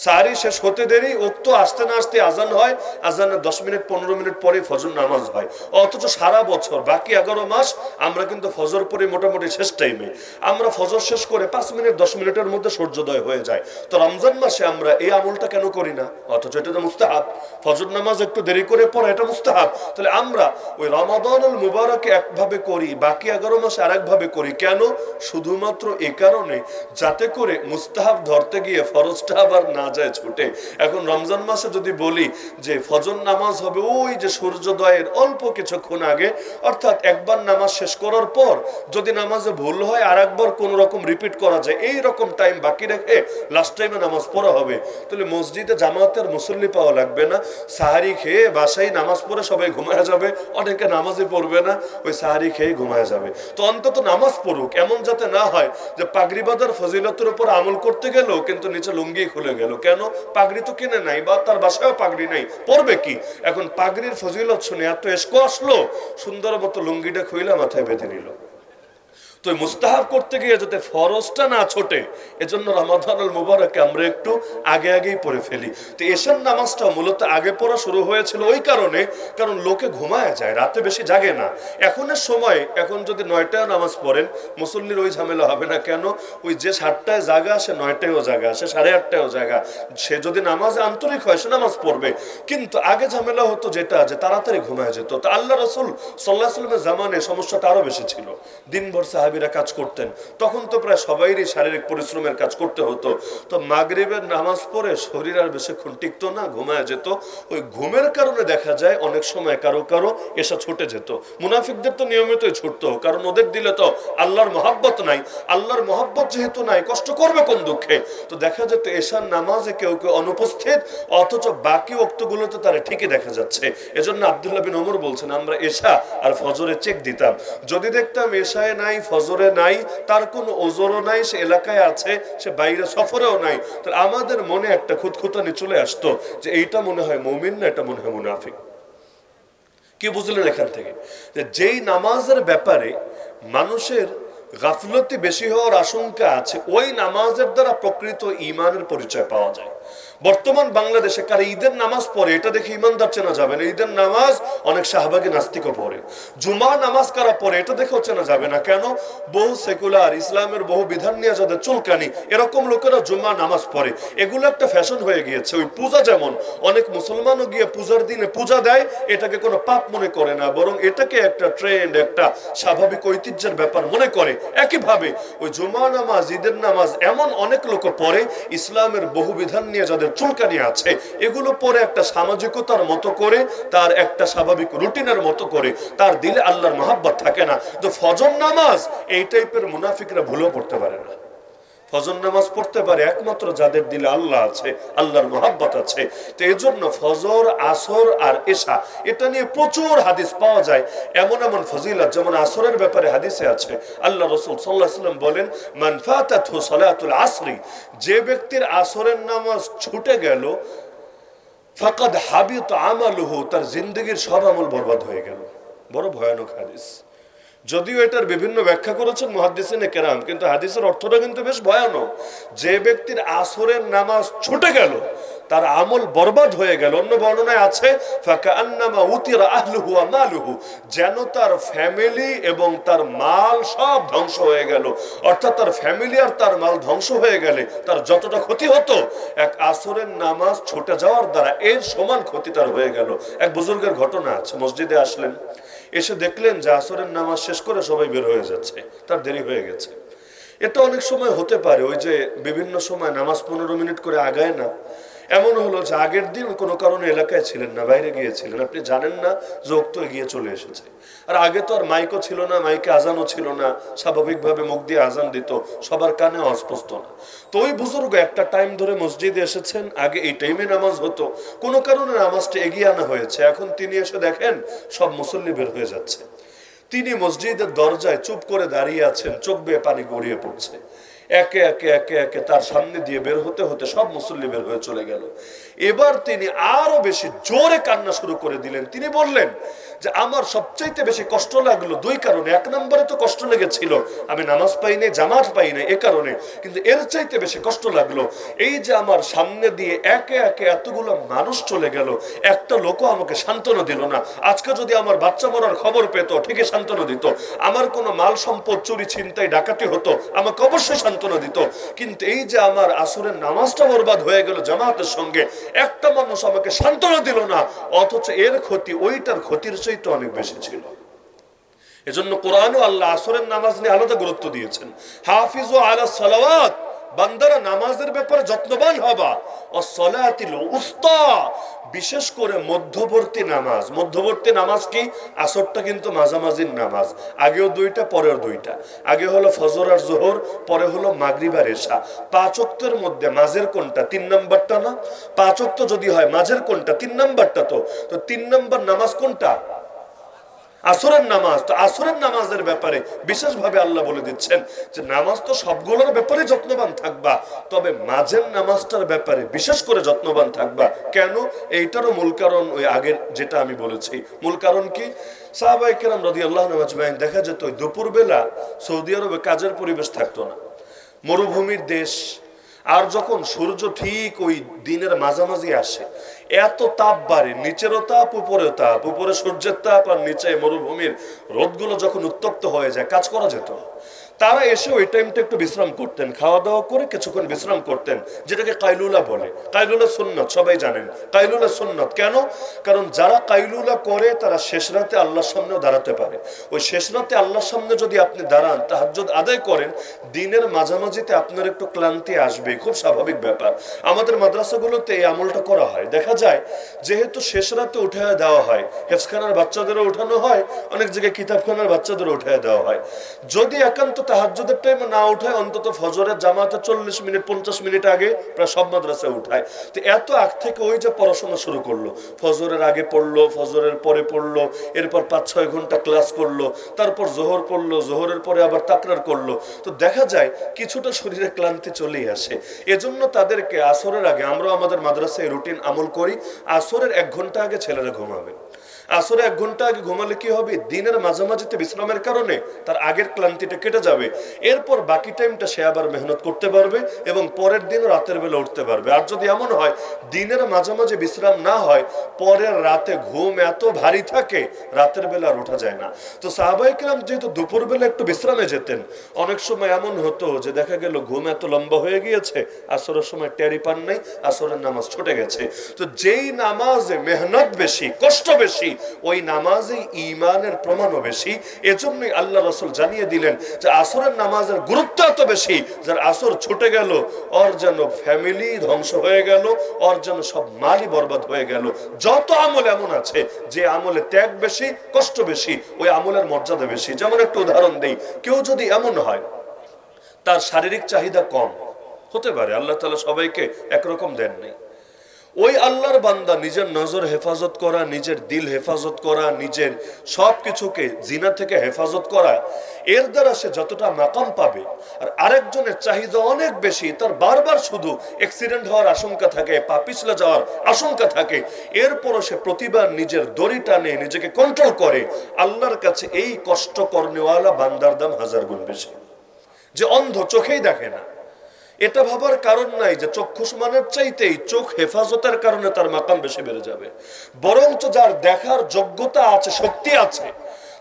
Speaker 1: সাহারি শেষ হতে দেরি, ওক্ত আসতে না আসতে আজান হয়, আজানের 10 মিনিট 15 মিনিট পরে ফজর নামাজ হয়। অথচ সারা বছর বাকি 11 মাস আমরা কিন্তু ফজর পড়ি মোটামুটি শেষ টাইমে। আমরা ফজর শেষ করে 5 মিনিট 10 মিনিটের মধ্যে সূর্যোদয় হয়ে যায়। তো রমজান মাসে আমরা এই আমলটা কেন করি না? অথচ এটা তো মুস্তাহাব, ফজর নামাজ একটু দেরি করে পড়া এটা মুস্তাহাব। তাহলে আমরা ওই রমাদানুল মুবারকে একভাবে করি, বাকি 11 মাসে আরেকভাবে করি। কেন? শুধুমাত্র এ কারণে যাতে করে মুস্তাহাব ধরতে গিয়ে ফরজটা আবার না যায় ছুটে। এখন রমজান মাসে যদি বলি যে ফজর নামাজ হবে ওই যে সূর্যোদয়ের অল্প কিছুক্ষণ আগে, অর্থাৎ একবার নামাজ শেষ করার পর যদি নামাজে ভুল হয় আর একবার কোন রকম রিপিট করা যায়, এই রকম টাইম বাকি রেখে লাস্ট টাইমে নামাজ পড়া হবে, তাহলে মসজিদে জামাতের মুসল্লি পাওয়া লাগবে না। সাহারি খেয়ে বাসায় নামাজ পড়ে সবাই ঘুমায় যাবে, অনেকে নামাজই পড়বে না, ওই সাহারি খেয়ে ঘুমায় যাবে। তো অন্তত নামাজ পড়ুক, এমন যাতে না হয় যে পাগড়ি বাঁধার ফজিলতের উপর আমল করতে গেল কিন্তু নিচে লুঙ্গি খুলে গেল। কেন? পাগড়ি তো কিনে নাই বা তার বাসায়ও পাগড়ি নাই, পড়বে কি? এখন পাগড়ির ফজিলত শুনে এত এসকো আসলো, সুন্দর মতো লুঙ্গিটা খুইলা মাথায় বেঁধে নিল। তো মুস্তাহাব করতে গিয়ে যাতে ফরজটা না ছোটে, এজন্য রমাদানুল মুবারকে আমরা একটু আগে আগেই পড়ে ফেলি। তো এশার নামাজটা মূলত আগে পড়া শুরু হয়েছিল ওই কারণে, কারণ লোকে ঘুমায় যায়, রাতে বেশি জাগে না। এখনের সময় এখন যদি 9টায় নামাজ পড়েন মুসল্লির ওই ঝামেলা হবে না। কেন? ওই যে 7টায় জাগা সে 9টায়ও জাগা, সে 8:30টায়ও জাগা, সে যদি নামাজে আন্তরিক হয় সে নামাজ পড়বে। কিন্তু আগে ঝামেলা হতো যেটা, যে তাড়াতাড়ি ঘুমায় যেত। তো আল্লাহ রাসূল সাল্লাল্লাহু আলাইহি ওয়াসাল্লামের জামানে সমস্যাটা আরো বেশি ছিল। দিনভর সাহাবীরা কাজ করতেন, তখন তো প্রায় সবাইরই শারীরিক পরিশ্রমের কাজ করতে হতো। তো মাগরিবের নামাজ পড়ে শরীর আর বেশিক্ষণ টিকতো না, ঘুমায় যেত। ওই ঘুমের কারণে দেখা যায় অনেক সময় কারো কারো এসা ছুটে যেত। মুনাফিকদের তো নিয়মিতই ছুটতো, কারণ ওদের দিলে তো আল্লাহর মহাব্বত নাই। আল্লাহর মহাব্বত যেহেতু নাই, কষ্ট করবে কোন দুঃখে? তো দেখা যেত এশার নামাজে কেউ কেউ অনুপস্থিত, অথচ বাকি ওয়াক্তগুলোতে তারা ঠিকই দেখা যাচ্ছে। এজন্য আব্দুল্লাহ বিন ওমর বলছেন, আমরা এশা আর ফজরে চেক দিতাম, যদি দেখতাম এশায় নাই ফজরে নাই, তার কোনো ওজরও নাই, সে এলাকায় আছে, সে বাইরে সফরেও নাই, তাহলে আমাদের মনে একটা খুঁতখুঁতানি চলে আসতো যে এইটা মনে হয় মুমিন না, এটা মনে হয় মুনাফিক। কি বুঝলেন এখান থেকে? যে যেই নামাজের ব্যাপারে মানুষের গাফলতি বেশি হওয়ার আশঙ্কা আছে, ওই নামাজের দ্বারা প্রকৃত ঈমানের পরিচয় পাওয়া যায়। বর্তমান বাংলাদেশে কারা ঈদের নামাজ পড়ে এটা দেখে ইমানদার চেনা যাবে না। ঈদের নামাজ অনেক শাহবাগী নাস্তিকও পড়ে। জুমা নামাজ কারা পড়ে এটা দেখেও চেনা যাবে না। কেন? বহু সেকুলার, ইসলামের বহু বিধান নিয়ে যাদের চুলকানি, এরকম লোকেরা জুমা নামাজ পড়ে। এগুলো একটা ফ্যাশন হয়ে গিয়েছে। ওই পূজা, যেমন অনেক মুসলমানও গিয়ে পূজার দিনে পূজা দেয়, এটাকে কোনো পাপ মনে করে না, বরং এটাকে একটা ট্রেন্ড, একটা স্বাভাবিক ঐতিহ্যের ব্যাপার মনে করে। একইভাবে ওই জুমা নামাজ, ঈদের নামাজ এমন অনেক লোক পড়ে, ইসলামের বহু বিধান নিয়ে যাদের চুলকানি আছে এগুলো পরে একটা সামাজিকতার মতো করে, তার একটা স্বাভাবিক রুটিনের মতো করে, তার দিলে আল্লাহর মহাব্বত থাকে না। তো ফজর নামাজ এই টাইপের মুনাফিকরা ভুলেও পড়তে পারে না। ফজর নামাজ পড়তে পারে একমাত্র যাদের দিলে আল্লাহ আছে, আল্লাহর মহাব্বত আছে। তো এই জন্য ফজর, আসর আর এশা এটা নিয়ে প্রচুর হাদিস পাওয়া যায়, এমন এমন ফজিলত। যেমন আসরের ব্যাপারে হাদিসে আছে, আল্লাহ রাসূল সাল্লাল্লাহু আলাইহি ওয়াসাল্লাম বলেন, মান ফাতাতহু সালাতুল আসরি, যে ব্যক্তির আসরের নামাজ ছুটে গেল, ফাকাদ হাবিতা আমালুহু, তার জিন্দেগীর সব আমল বরবাদ হয়ে গেল। বড় ভয়ানক হাদিস। যদিও এটার বিভিন্ন ব্যাখ্যা করেছেন মুহাদ্দিসিনে কেরাম, কিন্তু হাদিসের অর্থটা কিন্তু বেশ ভয়ানক। যে ব্যক্তির আসরের নামাজ ছুটে গেল, তার আমল বরবাদ হয়ে গেল। অন্য বর্ণনায় আছে ফাকান্নামা উতিরা আহলুহু ওয়া মালুহু, যেন তার ফ্যামিলি এবং তার মাল সব ধ্বংস হয়ে গেল। অর্থাৎ তার ফ্যামিলি আর তার মাল ধ্বংস হয়ে গেলে তার যতটা ক্ষতি হতো, এক আসরের নামাজ ছুটে যাওয়ার দ্বারা এর সমান ক্ষতি তার হয়ে গেল। এক বুজুর্গের ঘটনা আছে, মসজিদে আসলেন, এসে দেখলেন যে আসরের নামাজ শেষ করে সবাই বের হয়ে যাচ্ছে, তার দেরি হয়ে গেছে। এটা অনেক সময় হতে পারে, ওই যে বিভিন্ন সময় নামাজ 15 মিনিট করে আগায় না, এমন হলো যে আগের দিন কোনো কারণে এলাকায় ছিলেন না, বাইরে গিয়েছিলেন, আপনি জানেন না যে ওক্ত এগিয়ে চলে এসেছে। আর আগে তো আর মাইকও ছিল না, মাইকে আজানও ছিল না, স্বাভাবিকভাবে মুখ দিয়ে আজান দিত, সবার কানে অস্পষ্ট না। তো ওই বুজুর্গ একটা টাইম ধরে মসজিদে এসেছেন, আগে এই টাইমে নামাজ হতো, কোনো কারণে নামাজটা এগিয়ে আনা হয়েছে। এখন তিনি এসে দেখেন সব মুসল্লি বের হয়ে যাচ্ছে, তিনি মসজিদের দরজায় চুপ করে দাঁড়িয়ে আছেন, চোখ বেয়ে পানি গড়িয়ে পড়ছে। একে একে একে একে তার সামনে দিয়ে বের হতে হতে সব মুসল্লি বের হয়ে চলে গেল। এবার তিনি আরো বেশি জোরে কান্না শুরু করে দিলেন। তিনি বললেন যে আমার সবচাইতে বেশি কষ্ট লাগলো দুই কারণে। এক নম্বরে তো কষ্ট লেগেছিল আমি নামাজ পাই নাই, জামাত পাই নাই, এ কারণে। কিন্তু এর চাইতে বেশি কষ্ট লাগলো এই যে আমার সামনে দিয়ে একে একে এতগুলো মানুষ চলে গেল, একটা লোকও আমাকে সান্ত্বনা দিল না। আজকে যদি আমার বাচ্চা মরার খবর পেত ঠিকই সান্ত্বনা দিত, আমার কোনো মাল সম্পদ চুরি ছিনতাই ডাকাতি হতো আমাকে অবশ্যই সান্ত্বনা দিত। কিন্তু এই যে আমার আসরের নামাজটা বরবাদ হয়ে গেল জামাতের সঙ্গে, একটা মানুষ আমাকে সান্ত্বনা দিল না, অথচ এর ক্ষতি ওইটার ক্ষতির চাইতে অনেক বেশি ছিল। এজন্য কোরআনে আল্লাহ আসরের নামাজ নিয়ে আলাদা গুরুত্ব দিয়েছেন। হাফিজু আলা সালাওয়াত, বান্দারা নামাজের ব্যাপারে যত্নবান হবা, ওয়াসসালাতিল উস্তা, বিশেষ করে মধ্যবর্তী নামাজ। মধ্যবর্তী নামাজ কি? আসরটা কিন্তু মাঝামাঝির নামাজ, আগেও দুইটা পরেও দুইটা, আগে হলো ফজর আর জোহর, পরে হলো মাগরিব আর এশা। 5 ওয়াক্তের মধ্যে মাঝের কোনটা? 3 নাম্বারটা না? 5 ওয়াক্ত যদি হয় মাঝের কোনটা? 3 নাম্বারটা। তো 3 নাম্বার নামাজ কোনটা? আসরের নামাজ। তো আসরের নামাজের ব্যাপারে বিশেষভাবে আল্লাহ বলে দিচ্ছেন যে নামাজ তো সবগুলোর ব্যাপারে যত্নবান থাকবা, তবে মাঝের নামাজটার ব্যাপারে বিশেষ করে যত্নবান থাকবা। কেন? এইটারও মূল কারণ ওই আগের যেটা আমি বলেছি। মূল কারণ কি? সাহাবায়ে কেরাম রাদিয়াল্লাহু আজমাইন দেখা যেত দুপুর বেলা সৌদি আরবে কাজের পরিবেশ থাকতো না, মরুভূমির দেশ, আর যখন সূর্য ঠিক ওই দিনের মাঝামাঝি আসে, এত তাপ বাড়ে, নিচেরও তাপ উপরেও তাপ, উপরে সূর্যের তাপ আর নিচে মরুভূমির রোদগুলো যখন উত্তপ্ত হয়ে যায়, কাজ করা যেত না। তারা এসে ওই টাইমটা একটু বিশ্রাম করতেন, খাওয়া দাওয়া করে কিছুক্ষণ বিশ্রাম করতেন, যেটাকে কাইলুলা বলে। কাইলুলা সুন্নত, সবাই জানেন কাইলুলা সুন্নত। কেন? কারণ যারা কাইলুলা করে তারা শেষ রাতে আল্লাহর সামনেও দাঁড়াতে পারে। ওই শেষ রাতে আল্লাহর সামনে যদি আপনি দাঁড়ান, তাহাজ্জুদ আদায় করেন, দিনের মাঝামাঝিতে আপনার একটু ক্লান্তি আসবে, খুব স্বাভাবিক ব্যাপার। আমাদের মাদ্রাসাগুলোতে এই আমলটা করা হয়। দেখা যায় যেহেতু শেষ রাতে উঠে দেওয়া হয়, হেফজখানার বাচ্চাদেরও উঠানো হয়, অনেক জায়গায় কিতাবখানার বাচ্চাদেরও উঠে দেওয়া হয়। যদি একান্ত তাহাজ্জুদের টাইমে না উঠায়, অন্তত ফজরের জামাতে 40 মিনিট 50 মিনিট আগে প্রায় সব মাদ্রাসায় উঠায়। তো এত আগ থেকে ওই যে পড়াশোনা শুরু করলো, ফজরের আগে পড়লো, ফজরের পরে পড়লো, এরপর 5-6 ঘন্টা ক্লাস করলো, তারপর জোহর করলো, জোহরের পরে আবার তাকরার করলো, তো দেখা যায় কিছুটা শরীরে ক্লান্তি চলেই আসে। এজন্য তাদেরকে আসরের আগে, আমরা আমাদের মাদ্রাসায় রুটিন আমল করি, আসরের 1 ঘন্টা আগে ছেলেরা ঘুমাবে। আসরে 1 ঘন্টা আগে ঘুমালে কি হবে? দিনের মাঝামাঝিতে বিশ্রামের কারণে তার আগের ক্লান্তিটা কেটে যাবে। এরপর বাকি টাইমটা সে আবার মেহনত করতে পারবে এবং পরের দিন রাতের বেলা উঠতে পারবে। আর যদি এমন হয় দিনের মাঝামাঝি বিশ্রাম না হয়, পরের রাতে ঘুম এত ভারী থাকে, রাতের বেলা আর ওঠা যায় না। তো সাহাবায়ে কেরাম যেহেতু দুপুর বেলা একটু বিশ্রামে যেতেন, অনেক সময় এমন হতো যে দেখা গেল ঘুম এত লম্বা হয়ে গিয়েছে, আসরের সময় টেরি পান নাই, আসরের নামাজ ছুটে গেছে। তো যেই নামাজে মেহনত বেশি, কষ্ট বেশি, ওই নামাজে ঈমানের প্রমাণও বেশি। এজন্যই আল্লাহ রাসূল জানিয়ে দিলেন যে আসরের নামাজের গুরুত্ব এত বেশি, যার আসর ছুটে গেল ওর যেন ফ্যামিলি ধ্বংস হয়ে গেল, ওর যেন সব মালই বরবাদ হয়ে গেল। যত আমল এমন আছে যে আমলে ত্যাগ বেশি, কষ্ট বেশি, ওই আমলের মর্যাদা বেশি। যেমন একটা উদাহরণ দেই, কেউ যদি এমন হয় তার শারীরিক চাহিদা কম হতে পারে, আল্লাহ তাআলা সবাইকে একরকম দেন নাই, ওই আল্লাহর বান্দা নিজের নজর হেফাজত করা, নিজের দিল হেফাজত করা, নিজের সবকিছুকে জিনা থেকে হেফাজত করা, এর দ্বারা সে যতটা মাকাম পাবে, আর আরেকজনের চাহিদা অনেক বেশি, তার বারবার শুধু অ্যাক্সিডেন্ট হওয়ার আশঙ্কা থাকে, পা পিছলে যাওয়ার আশঙ্কা থাকে, এরপরও সে প্রতিবার নিজের দড়ি টানে নিজেকে কন্ট্রোল করে, আল্লাহর কাছে এই কষ্ট করনেওয়ালা বান্দার দাম 1000 গুণ বেশি। যে অন্ধ, চোখেই দেখে না, এটা ভাবার কারণ নাই যে চক্ষুষ্মানের চাইতেই চোখ হেফাজতের কারণে তার মাকাম বেশি বেড়ে যাবে। বরঞ্চ যার দেখার যোগ্যতা আছে, শক্তি আছে,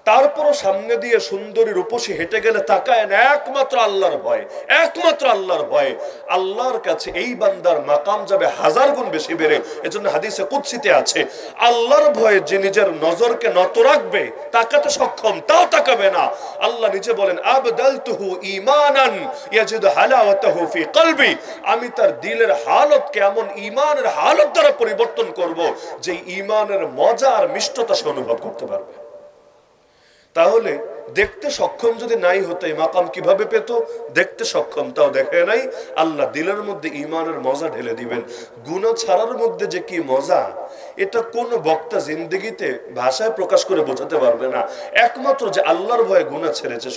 Speaker 1: তারপরও সামনে দিয়ে সুন্দরী রূপসী হেঁটে গেলে তাকায় না, একমাত্র আল্লাহর ভয়, একমাত্র আল্লাহর ভয়, আল্লাহর কাছে এই বান্দার মাকাম যাবে 1000 গুণ বেশি বেড়ে। এজন্য হাদিসে কুদসিতে আছে, আল্লাহর ভয়ে যে নিজের নজরকে নত রাখবে, তাকাতে সক্ষম, তাও তাকাবে না, আল্লাহ নিজে বলেন আবদালতুহু ঈমানান ইয়াজিদু হালাওয়াতাহু ফি কলবি, আমি তার দিলের হালতকে এমন ঈমানের হালত দ্বারা পরিবর্তন করব যে ঈমানের মজা আর মিষ্টতা সে অনুভব করতে পারবে। তাহলে দেখতে সক্ষম যদি নাই হতো, এই মাকাম কিভাবে পেত? দেখতে সক্ষম, তাও দেখে নাই, আল্লাহ দিলের মধ্যে ঈমানের মজা ঢেলে দিবেন। গুনাহ ছাড়ার মধ্যে যে কি মজা, এটা কোন বক্তা জিন্দেগিতে ভাষায় প্রকাশ করে বোঝাতে পারবে না। একমাত্র যে আল্লাহর ভয়ে গুনাহ ছেড়েছে,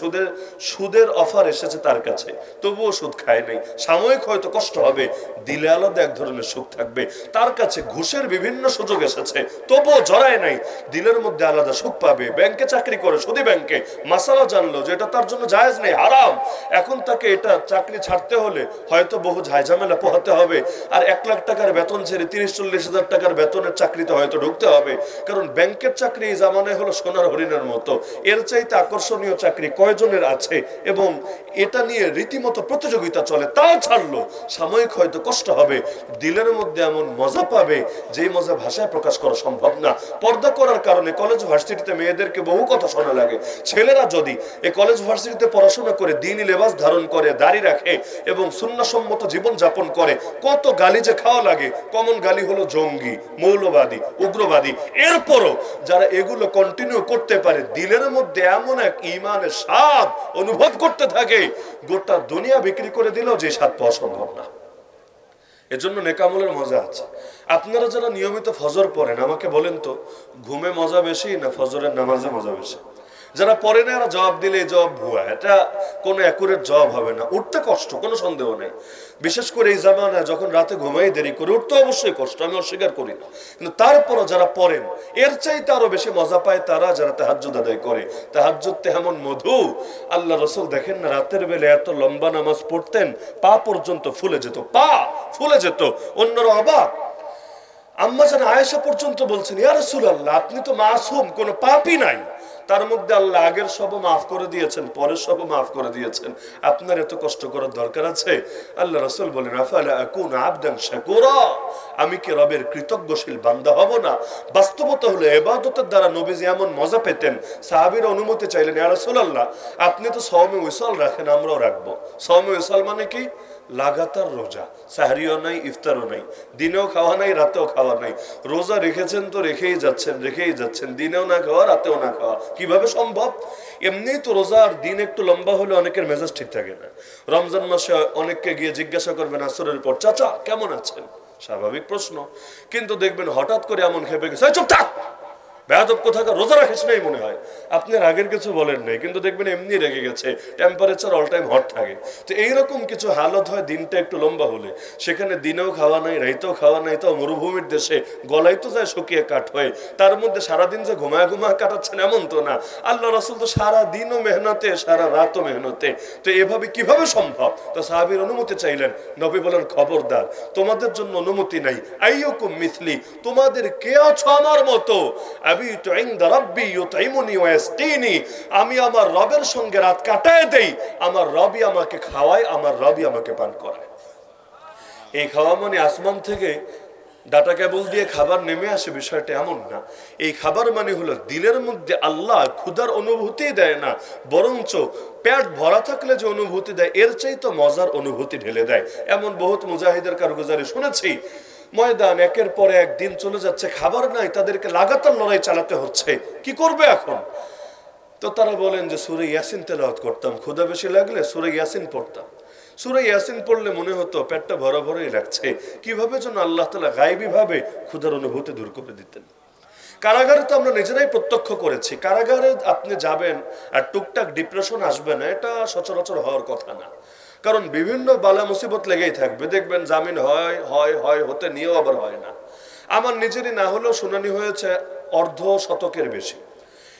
Speaker 1: সুদের অফার এসেছে তার কাছে, তবুও সুদ খায় নাই, সাময়িক হয়তো কষ্ট হবে, দিলে আলাদা এক ধরনের সুখ থাকবে। তার কাছে ঘুষের বিভিন্ন সুযোগ এসেছে, তবুও জড়ায় নাই, দিলের মধ্যে আলাদা সুখ পাবে। ব্যাংকে চাকরি করে, সুদী ব্যাংকে, মাসালা জানলো যে এটা তার জন্য জায়েজ নেই, হারাম, এখন তাকে এটা চাকরি ছাড়তে হলে হয়তো বহু ঝামেলা পোহাতে হবে, আর 1 লাখ টাকার বেতন ছেড়ে 30-40 হাজার টাকার বেতনের চাকরিতে হয়তো ঢুকতে হবে। কারণ ব্যাংকের চাকরি এই জামানায় হলো সোনার হরিণের মতো, এর চাইতে আকর্ষণীয় চাকরি কয়জনের আছে, এবং এটা নিয়ে রীতিমতো প্রতিযোগিতা চলে, তাও ছাড়লো, সাময়িক হয়তো কষ্ট হবে, দিলের মধ্যে এমন মজা পাবে যেই মজা ভাষায় প্রকাশ করা সম্ভব না। পর্দা করার কারণে কলেজ ভার্সিটিতে মেয়েদেরকে বহু কথা শোনা লাগে, ছেলেরা যদি এই কলেজ ভার্সিটিতে পড়াশোনা করে দ্বীনি লেবাস ধারণ করে, দাড়ি রাখে এবং সুন্নাহসম্মত জীবন যাপন করে, কত গালি যে খাওয়া লাগে। কমন গালি হলো জঙ্গি, মৌলবাদী, উগ্রবাদী। এরপরও যারা এগুলো কন্টিনিউ করতে পারে, দিলের মধ্যে এমন এক ঈমানের স্বাদ অনুভব করতে থাকে, গোটা দুনিয়া বিক্রি করে দিলেও যে স্বাদ পাওয়া সম্ভব না। এজন্য নেকামলের মজা আছে। আপনারা যারা নিয়মিত ফজর পড়েন, আমাকে বলেন তো, ঘুমে মজা বেশি না ফজরের নামাজে মজা বেশি? যারা পড়ে না এরা জবাব দিলে এই জবাব ভুয়া, এটা কোনো অ্যাকুরেট জবাব হবে না। উঠতে কষ্ট, কোনো সন্দেহ নেই। বিশেষ করে এই জামানায় যখন রাতে ঘুমাই দেরি করে, উঠতে অবশ্যই কষ্ট, আমি অস্বীকার করি না। কিন্তু তারপরও যারা পড়েন এর চাইতে আরো বেশি মজা পায় তারা যারা তাহাজ্জুদ আদায় করে। তাহাজ্জুদ এমন মধু, আল্লাহ রাসূল দেখেন না রাতের বেলা এত লম্বা নামাজ পড়তেন, পা পর্যন্ত ফুলে যেত, পা ফুলে যেত। অন্যরা অবাক। আম্মা জান আয়েশা পর্যন্ত বলছেন, ইয়া রাসূলুল্লাহ, আপনি তো মাসুম, কোনো পাপই নাই। তার মধ্যে আল্লাহ আগের সবও মাফ করে দিয়েছেন, পরের সবও মাফ করে দিয়েছেন, আপনার এত কষ্ট করার দরকার আছে? আল্লাহ রাসূল বলেন, আফালা আকুনু আবদান শাকুরা, আমি কি রবের কৃতজ্ঞশীল বান্দা হব না? বাস্তবতা হলো ইবাদতের দ্বারা নবীজি এমন মজা পেতেন, সাহাবীরা অনুমতি চাইলেন, ইয়া রাসূলুল্লাহ, আপনি তো সাওমে উসাল রাখেন, আমরাও রাখবো। সাওমে উসাল মানে কি? লাগাতার রোজা, সাহরিও নাই, ইফতারও নাই, দিনেও খাওয়া নাই, রাতেও খাওয়া নাই। রোজা রেখেছেন তো রেখেই যাচ্ছেন, দিনেও না খাওয়া, রাতেও না খাওয়া, কিভাবে সম্ভব? এমনি তো রোজার দিন একটু লম্বা হলে অনেকের মেজাজ ঠিক থাকে না। রমজান মাসে অনেককে গিয়ে জিজ্ঞাসা করবেন আসরের পর, চাচা কেমন আছেন? স্বাভাবিক প্রশ্ন। কিন্তু দেখবেন হঠাৎ করে এমন খেপে গেছে, চুপ থাক, বেয়াদব কোথাকার, রোজা রাখিস নাই মনে হয়। আপনার আগের কিছু বলেন নাই, কিন্তু দেখবেন এমনি রেগে গেছে, টেম্পারেচার অল টাইম হট থাকে। তো এইরকম কিছু হালত হয় দিনটা একটু লম্বা হলে। সেখানে দিনেও খাওয়া নাই, রাইতেও খাওয়া নাই, তাও মরুভূমির দেশে, গলায় তো যায় শুকিয়ে কাঠ হয়ে। তার মধ্যে সারাদিন যে ঘুমায় কাটাচ্ছেন এমন তো না। আল্লাহ রাসূল তো সারা দিনও মেহনতে, সারা রাতও মেহনতে। তো এভাবে কিভাবে সম্ভব? তো সাহাবীর অনুমতি চাইলেন। নবী বলেন, খবরদার, তোমাদের জন্য অনুমতি নাই। আইয়ুকুম মিসলি, তোমাদের কে আছো আমার মতো? আমি আমার রবের সঙ্গে রাত কাটায় দেই, আমার রবই আমাকে খাওয়ায়, আমার রবই আমাকে পান করায়। এই খাওয়া মানে আসমান থেকে ডাটা কেবল দিয়ে খাবার নেমে আসে, বিষয়টা এমন না। এই খাবার মানে হলো দিলের মধ্যে আল্লাহ ক্ষুধার অনুভূতি দেয় না, বরঞ্চ পেট ভরা থাকলে যে অনুভূতি দেয় এর চাইতে মজার অনুভূতি ঢেলে দেয়। এমন বহুত মুজাহিদের কারগুজারি শুনেছি। ময়দান একের পরে একদিন চলে যাচ্ছে, খাবার নাই, তাদেরকে লাগাতার লড়াই চালাতে হচ্ছে, কি করবে এখন? তো তারা বলেন যে সূরা ইয়াসিন তেলাওয়াত করতাম, ক্ষুধা বেশি লাগলে সূরা ইয়াসিন পড়তাম। সূরা ইয়াসিন পড়লে মনে হতো পেটটা ভরা ভরাই লাগছে। কিভাবে যেন আল্লাহ তাআলা গায়বী ভাবে ক্ষুধার অনুভূতি দূর করে দিতেন। কারাগারে তো আমরা নিজেরাই প্রত্যক্ষ করেছি। কারাগারে আপনি যাবেন আর টুকটাক ডিপ্রেশন আসবে না, এটা সচরাচর হওয়ার কথা না। কারণ বিভিন্ন বালা মুসিবত লেগেই থাকবে। দেখবেন জামিন হয় হতে নিয়েও আবার হয় না। আমার নিজেরই না হলেও শুনানি হয়েছে অর্ধ শতকের বেশি।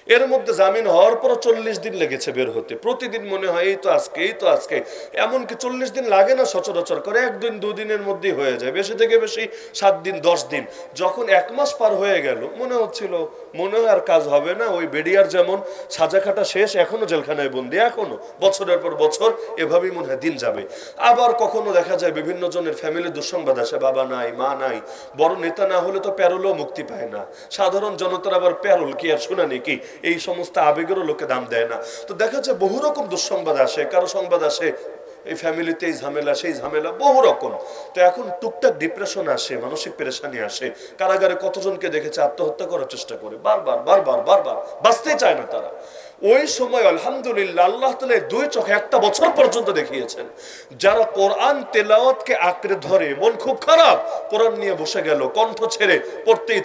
Speaker 1: এর মধ্যে জামিন হওয়ার পর 40 দিন লেগেছে বের হতে। প্রতিদিন মনে হয় এই তো আজকে, এমনকি 40 দিন লাগে না সচরাচর, করে 1 দিন 2 দিনের মধ্যেই হয়ে যায়, বেশি থেকে বেশি 7 দিন 10 দিন। যখন 1 মাস পার হয়ে গেল মনে হচ্ছিল মনে হয় আর কাজ হবে না। ওই বেডিয়ার যেমন সাজা খাটা শেষ, এখনো জেলখানায় বন্দি, এখনো বছরের পর বছর এভাবেই মনে হয় দিন যাবে। আবার কখনো দেখা যায় বিভিন্ন জনের ফ্যামিলি দুঃসংবাদ আসে, বাবা নাই, মা নাই, বড় নেতা না হলে তো প্যারোলও মুক্তি পায় না। সাধারণ জনতার আবার প্যারোল কি আর শুনানি কি, এই সমস্ত আবেগেরও লোকে দাম দেয় না। তো দেখা যায় বহু রকম দুঃসংবাদ আসে, কারো সংবাদ আসে এই ফ্যামিলিতে এই ঝামেলা, সেই ঝামেলা, বহু রকম। তো এখন টুকটাক ডিপ্রেশন আসে, মানসিক পেরেশানি আসে। কারাগারে কতজনকে দেখেছে আত্মহত্যা করার চেষ্টা করে, বারবার বাঁচতেই চায় না তারা। ওই সময় আলহামদুলিল্লাহ আল্লাহ তাআলা 2 চোখে 1 বছর পর্যন্ত দেখিয়েছেন, যারা কোরআন তেলাওয়াতকে আঁকড়ে ধরে, মন খুব খারাপ, কোরআন নিয়ে বসে গেল, কণ্ঠ ছেড়ে পড়তেই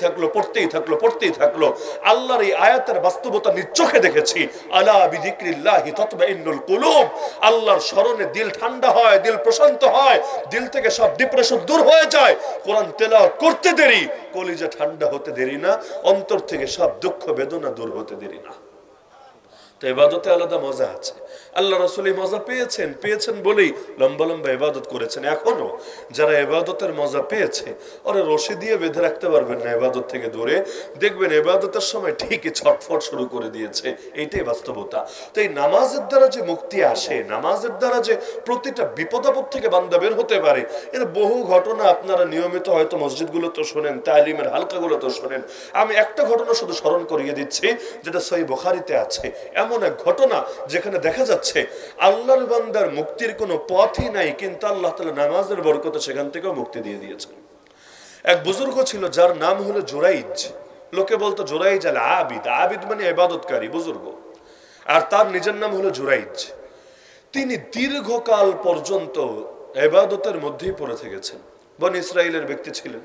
Speaker 1: থাকলো। আল্লাহর এই আয়াতের বাস্তবতা নিজ চোখে দেখেছি। আলা বিযিকরিল্লাহি তাতমাইন্নুল কুলুব, আল্লাহর স্মরণে দিল ঠান্ডা হয়, দিল প্রশান্ত হয়, দিল থেকে সব ডিপ্রেশন দূর হয়ে যায়। কোরআন তেলাওয়াত করতে দেরি, কলিজা ঠান্ডা হতে দেরি না, অন্তর থেকে সব দুঃখ বেদনা দূর হতে দেরি না। তো ইবাদতে আলাদা মজা আছে। আল্লাহ রাসূল এই মজা পেয়েছেন বলেই লম্বা লম্বা ইবাদত করেছেন। এখনো যারা ইবাদতের মজা পেয়েছে ওরা রশি দিয়ে বেঁধে রাখতে পারবেন না ইবাদত থেকে দূরে। দেখবেন ইবাদতের সময় ঠিকই ছটফট শুরু করে দিয়েছে, এইটাই বাস্তবতা। তো এই নামাজের দ্বারা যে মুক্তি আসে, নামাজের দ্বারা যে প্রতিটা বিপদ আপদ থেকে বান্দা বের হতে পারে, এর বহু ঘটনা আপনারা নিয়মিত হয়তো মসজিদগুলো তো শোনেন, তালিমের হালকাগুলো তো শোনেন। আমি একটা ঘটনা শুধু স্মরণ করিয়ে দিচ্ছি, যেটা সহিহ বুখারীতে আছে। এমন এক ঘটনা যেখানে দেখা যাচ্ছে আল্লাহর বান্দার মুক্তির কোনো পথই নাই, কিন্তু আল্লাহ তাআলা নামাজের বরকতে সেখান থেকেও মুক্তি দিয়ে দিয়েছেন। এক বুজুর্গ ছিল যার নাম হলো জুরাইজ। লোকে বলতো জুরাইজ আল আবিদ, আবিদ মানে ইবাদতকারী বুজুর্গ, আর তার নিজের নাম হলো জুরাইজ। তিনি দীর্ঘকাল পর্যন্ত ইবাদতের মধ্যেই পড়ে থেকেছেন। বনি ইসরাইলের ব্যক্তি ছিলেন।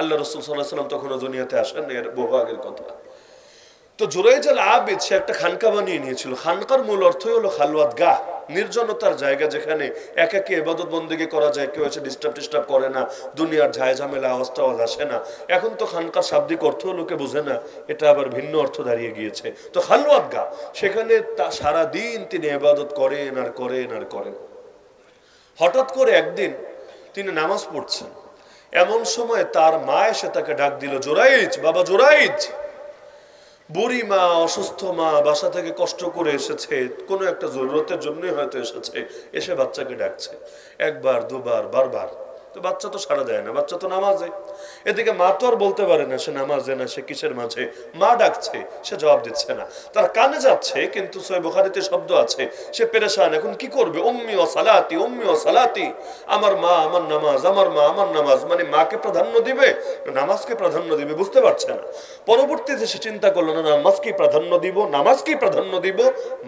Speaker 1: আল্লাহ রাসূল সাল্লাল্লাহু আলাইহি ওয়াসাল্লাম তখনও দুনিয়াতে আসেন, এর বহু আগের কথা। তো জুরাইজ আল আবিদ সে একটা খানকা বানিয়ে নিয়েছিল। খানকার মূল অর্থই হলো খালওয়াত গাহ, নির্জনতার জায়গা, যেখানে একাকী ইবাদত বন্দেগী করা যায়, কেউ এসে ডিস্টার্ব করে না, দুনিয়ার ঝায় ঝামেলা আওয়াজ টাওয়াজ আসে না। এখন তো খানকার শাব্দিক অর্থ লোকে বোঝে না, এটা আবার ভিন্ন অর্থ দাঁড়িয়ে গিয়েছে। তো খালওয়াত গাহ, সেখানে সারাদিন তিনি ইবাদত করেন আর করেন আর করেন। হঠাৎ করে একদিন তিনি নামাজ পড়ছেন, এমন সময় তার মা এসে তাকে ডাক দিল, জুরাইজ, বাবা জুরাইজ। বুড়ি মা, অসুস্থ মা, বাসা থেকে কষ্ট করে এসেছে, কোনো একটা জরুরতের জন্যই হয়তো এসেছে, এসে বাচ্চাকে ডাকছে একবার দুবার বারবার। তো বাচ্চা তো সাড়া দেয় না, বাচ্চা তো নামাজে। এদিকে মা তো আর বলতে পারে না সে নামাজে না, সে কিসের মাঝে। মা ডাকছে, সে জবাব দিচ্ছে না, তার কানে যাচ্ছে, কিন্তু সহিহ বুখারীতে শব্দ আছে, সে পেরেশান, এখন কি করবে? উম্মি ও সালাতি, উম্মি ও সালাতি, আমার মা আমার নামাজ, আমার মা আমার নামাজ। মানে মাকে প্রাধান্য দিবে, নামাজকে প্রাধান্য দিবে, বুঝতে পারছে না। পরবর্তীতে সে চিন্তা করলো, না নামাজকে প্রাধান্য দিব, নামাজকে প্রাধান্য দিব,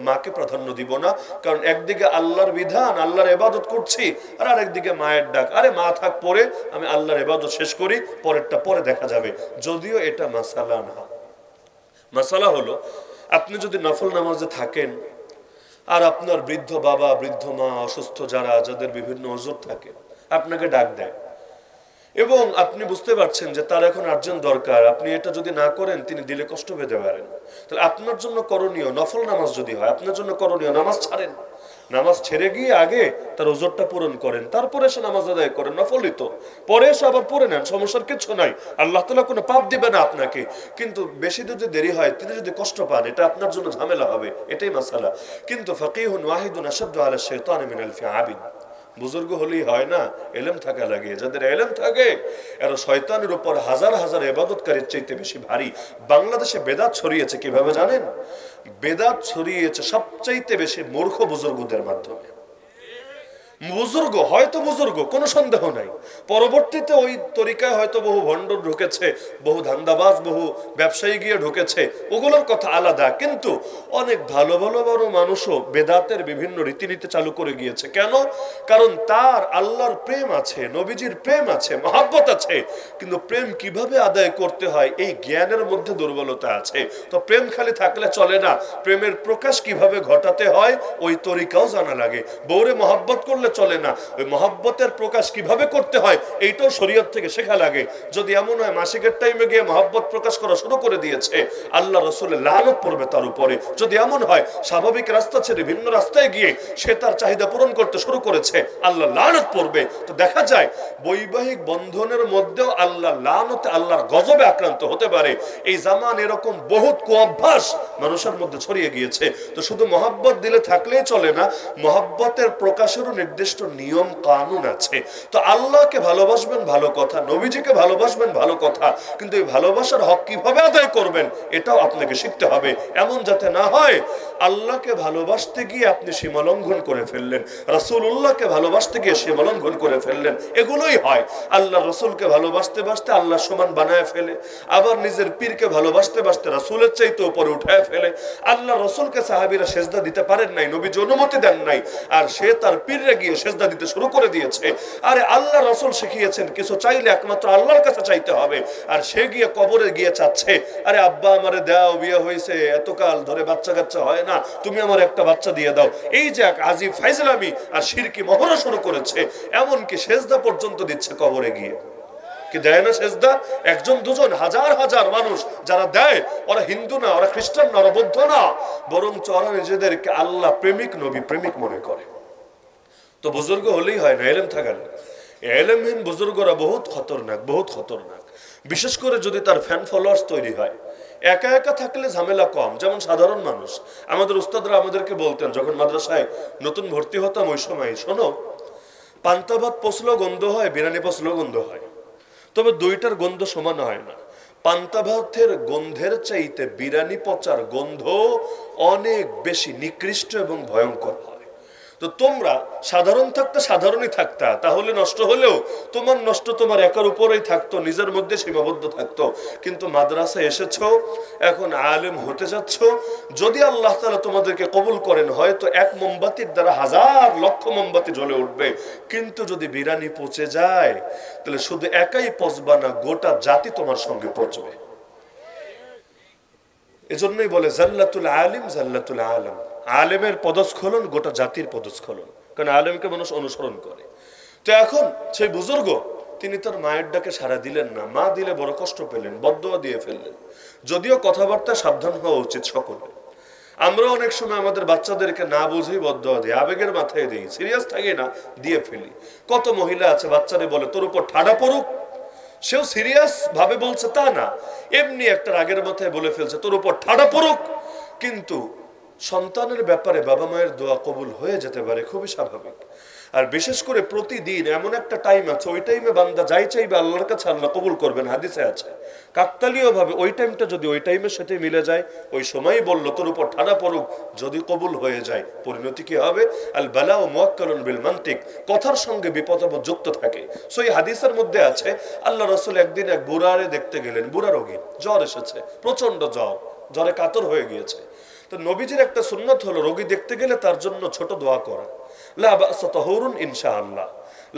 Speaker 1: মাকে প্রাধান্য দিব না। কারণ একদিকে আল্লাহর বিধান, আল্লাহর ইবাদত করছি, আর আরেকদিকে মায়ের ডাক। আরে মা থাক, পরে আমি আল্লাহর ইবাদত শেষ করি, পরেরটা পরে দেখা যাবে। যদিও এটা মাসালা না। মাসালা হলো, আপনি যদি নফল নামাজে থাকেন আর আপনার বৃদ্ধ বাবা, বৃদ্ধ মা, অসুস্থ যাদের বিভিন্ন ওযর থাকে, আপনাকে ডাক দেয় এবং আপনি বুঝতে পারছেন যে তার এখন আর্জেন্ট দরকার, আপনি এটা যদি না করেন তিনি দিলে কষ্ট পেতে পারেন। তাহলে আপনার জন্য করণীয়, নফল নামাজ যদি হয় আপনার জন্য করণীয়, নামাজ ছাড়েন, নামাজ ছেড়ে গিয়ে আগে তার ওযরটা পূরণ করেন, তারপরে এসে নামাজ আদায় করেন, নফলিত, পরে এসে আবার পড়ে নেন, সমস্যার কিছু নাই। আল্লাহ তাআলা কোনো পাপ দিবে না আপনাকে, কিন্তু বেশি যদি দেরি হয়, তিনি যদি কষ্ট পান, এটা আপনার জন্য ঝামেলা হবে, এটাই মাসালা। কিন্তু ফাকিহুন ওয়াহিদুন আশাদ্দু আলা শাইতানি মিন আলফি আবিদ। বুজুর্গ হলেই হয় না, এলেম থাকা লাগে। যাদের এলেম থাকে এরা শয়তানের উপর হাজার হাজার ইবাদতকারীর চাইতে বেশি ভারী। বাংলাদেশে বেদাত ছড়িয়েছে কিভাবে জানেন? বেদাত ছড়িয়েছে সবচাইতে বেশি মূর্খ বুজুর্গদের মাধ্যমে। বুজুর্গ হয়তো বুজুর্গ, কোনো সন্দেহ নাই, পরবর্তীতে ওই তরিকায় হয়তো বহু ভণ্ড ঢুকেছে, বহু ধান্দাবাজ, বহু ব্যবসায়ী গিয়ে ঢুকেছে, ওগুলোর কথা আলাদা। কিন্তু অনেক ভালো ভালো বড় মানুষও বেদাতের বিভিন্ন রীতিনীতি চালু করে গিয়েছে। কেন? কারণ তার আল্লাহর প্রেম আছে, নবীজির প্রেম আছে, মহব্বত আছে, কিন্তু প্রেম কিভাবে আদায় করতে হয় এই জ্ঞানের মধ্যে দুর্বলতা আছে। তো প্রেম খালি থাকলে চলে না, প্রেমের প্রকাশ কিভাবে ঘটাতে হয় ওই তরিকাও জানা লাগে। বউরে মহব্বত করলে চলে না, ওই মহব্বতের প্রকাশ কিভাবে করতে হয় এইটাও শরীয়ত থেকে শেখা লাগে। যদি এমন হয় মাসিকের টাইমে গিয়ে মহব্বত প্রকাশ করা শুরু করে দিয়েছে, আল্লাহ রাসূলের লানত পড়বে তার উপরে। যদি এমন হয় স্বাভাবিক রাস্তা ছেড়ে ভিন্ন রাস্তায় গিয়ে সে তার চাহিদা পূরণ করতে শুরু করেছে, আল্লাহ লানত পড়বে। তো দেখা যায় বৈবাহিক বন্ধনের মধ্যেও আল্লাহ লানতে, আল্লাহর গজবে আক্রান্ত হতে পারে। এই জামান এরকম বহুত কুঅভ্যাস মানুষের মধ্যে ছড়িয়ে গিয়েছে। তো শুধু মহব্বত দিলে থাকলেই চলে না, মহব্বতের প্রকাশেরও নির্দিষ্ট নিয়ম কানুন আছে। তো আল্লাহকে ভালোবাসবেন ভালো কথা, নবীজিকে ভালোবাসবেন ভালো কথা, কিন্তু এই ভালোবাসার হক কিভাবে আদায় করবেন এটাও আপনাকে শিখতে হবে। এমন যাতে না হয় আল্লাহকে ভালোবাসতে গিয়ে আপনি সীমালঙ্ঘন করে ফেললেন, রাসূলুল্লাহকে ভালোবাসতে গিয়ে সীমালঙ্ঘন করে ফেললেন। এগুলোই হয়, আল্লাহ রাসূলকে ভালোবাসতে বাসতে আল্লাহ সমান বানায় ফেলে, আবার নিজের পীরকে ভালোবাসতে বাসতে রাসূলের চাইতে উপরে উঠায় ফেলে। আল্লাহ রাসূলকে সাহাবীরা সেজদা দিতে পারেন নাই, নবীজি অনুমতি দেন নাই, আর সে তার পীররে গিয়ে সেজদা দিতে শুরু করে দিয়েছে। আরে আল্লাহ রাসূল শিখিয়েছেন কিছু চাইলে একমাত্র আল্লাহর কাছে চাইতে হবে, আর সে গিয়ে কবরে গিয়ে চাচ্ছে, আরে আব্বা আমারে দাও, বিয়ে হয়েছে এতকাল ধরে বাচ্চা কাচ্চা হয় না, তুমি আমার একটা বাচ্চা দিয়ে দাও। এই যে এক আজিব ফাইজলামি আর শিরকি মহড়া শুরু করেছে, এমনকি সেজদা পর্যন্ত দিচ্ছে কবরে গিয়ে। কি দেয় না সেজদা? একজন দুজন, হাজার হাজার মানুষ যারা দেয়, ওরা হিন্দু না, ওরা খ্রিস্টান না, ওরা বৌদ্ধ না, বরং ওরা নিজেদেরকে আল্লাহ প্রেমিক, নবী প্রেমিক মনে করে। তো বুজুর্গ হলেই হয় না, এলেম থাকা না। এলেমহীন বুজুর্গরা বহুত খতরনাক, বহুত খতরনাক। বিশেষ করে যদি তার ফ্যান ফলোয়ার্স তৈরি হয়। একা একা থাকলে ঝামেলা কম, যেমন সাধারণ মানুষ। আমাদের উস্তাদরা আমাদেরকে বলতেন, যখন মাদ্রাসায় নতুন ভর্তি হতাম ওই সময়, শোনো, পান্তা ভাত পচলেও গন্ধ হয়, বিরিয়ানি পচলেও গন্ধ হয়, তবে দুইটার গন্ধ সমান হয় না। পান্তা ভাতের গন্ধের চাইতে বিরানি পচার গন্ধ অনেক বেশি নিকৃষ্ট এবং ভয়ঙ্কর হয়। তো তোমরা সাধারণ থাকতে সাধারণই থাকতা, তাহলে নষ্ট হলেও তোমার নষ্ট তোমার একার উপরেই থাকতো, নিজের মধ্যে সীমাবদ্ধ থাকতো। কিন্তু মাদ্রাসায় এসেছো, এখন আলেম হতে যাচ্ছ, যদি আল্লাহ তাআলা তোমাদেরকে কবুল করেন হয়তো এক মোমবাতির দ্বারা হাজার লক্ষ মোমবাতি জ্বলে উঠবে। কিন্তু যদি বিরানি পচে যায় তাহলে শুধু একাই পচবা না, গোটা জাতি তোমার সঙ্গে পচবে। এজন্যই বলে জাল্লাতুল আলিম জাল্লাতুল আলম, আলেমের পদস্খলন গোটা জাতির পদস্খলন, কারণ আলেমকে মানুষ অনুসরণ করে। তো এখন সেই বুজুর্গ তিনি তার মায়ের ডাকে সাড়া দিলেন না, মা দিলে বড় কষ্ট পেলেন, বদদোয়া দিয়ে ফেললেন। যদিও কথাবার্তা সাবধান হওয়া উচিত সকলে। আমরা অনেক সময় আমাদের বাচ্চাদেরকে না বুঝেই বদদোয়া দিই, আবেগের মাথায় দিই, সিরিয়াস থাকি না, দিয়ে ফেলি। কত মহিলা আছে বাচ্চারে বলে তোর উপর ঠাডা পড়ুক, সেও সিরিয়াস ভাবে বলছে তা না, এমনি একটা রাগের মাথায় বলে ফেলছে তোর উপর ঠাডা পড়ুক। কিন্তু সন্তানের ব্যাপারে বাবা মায়ের দোয়া কবুল হয়ে যেতে পারে, খুবই স্বাভাবিক। আর বিশেষ করে প্রতিদিন এমন একটা টাইম আছে, ওই টাইমে বান্দা যাই চাইবে আল্লাহর কাছে আল্লাহ কবুল করবেন, হাদিসে আছে। কাকতালীয় ভাবে ওই টাইমটা যদি ওই টাইমের সাথে মিলে যায়, ওই সময়ই বললো তোর উপর ঠাডা পড়ুক, যদি কবুল হয়ে যায় পরিণতি কি হবে? আল বালাউ মুআক্কালুন বিল মানতিক, কথার সঙ্গে বিপদ আপদ যুক্ত থাকে। সো এই হাদিসের মধ্যে আছে আল্লাহ রাসূল একদিন এক বুড়ারে দেখতে গেলেন, বুড়া রোগী, জ্বর এসেছে, প্রচন্ড জ্বর, জ্বরে কাতর হয়ে গিয়েছে। তো নবীজির একটা সুন্নত হলো রোগী দেখতে গেলে তার জন্য ছোট দোয়া করা, লা বাসা তাহুরুন ইনশাআল্লাহ।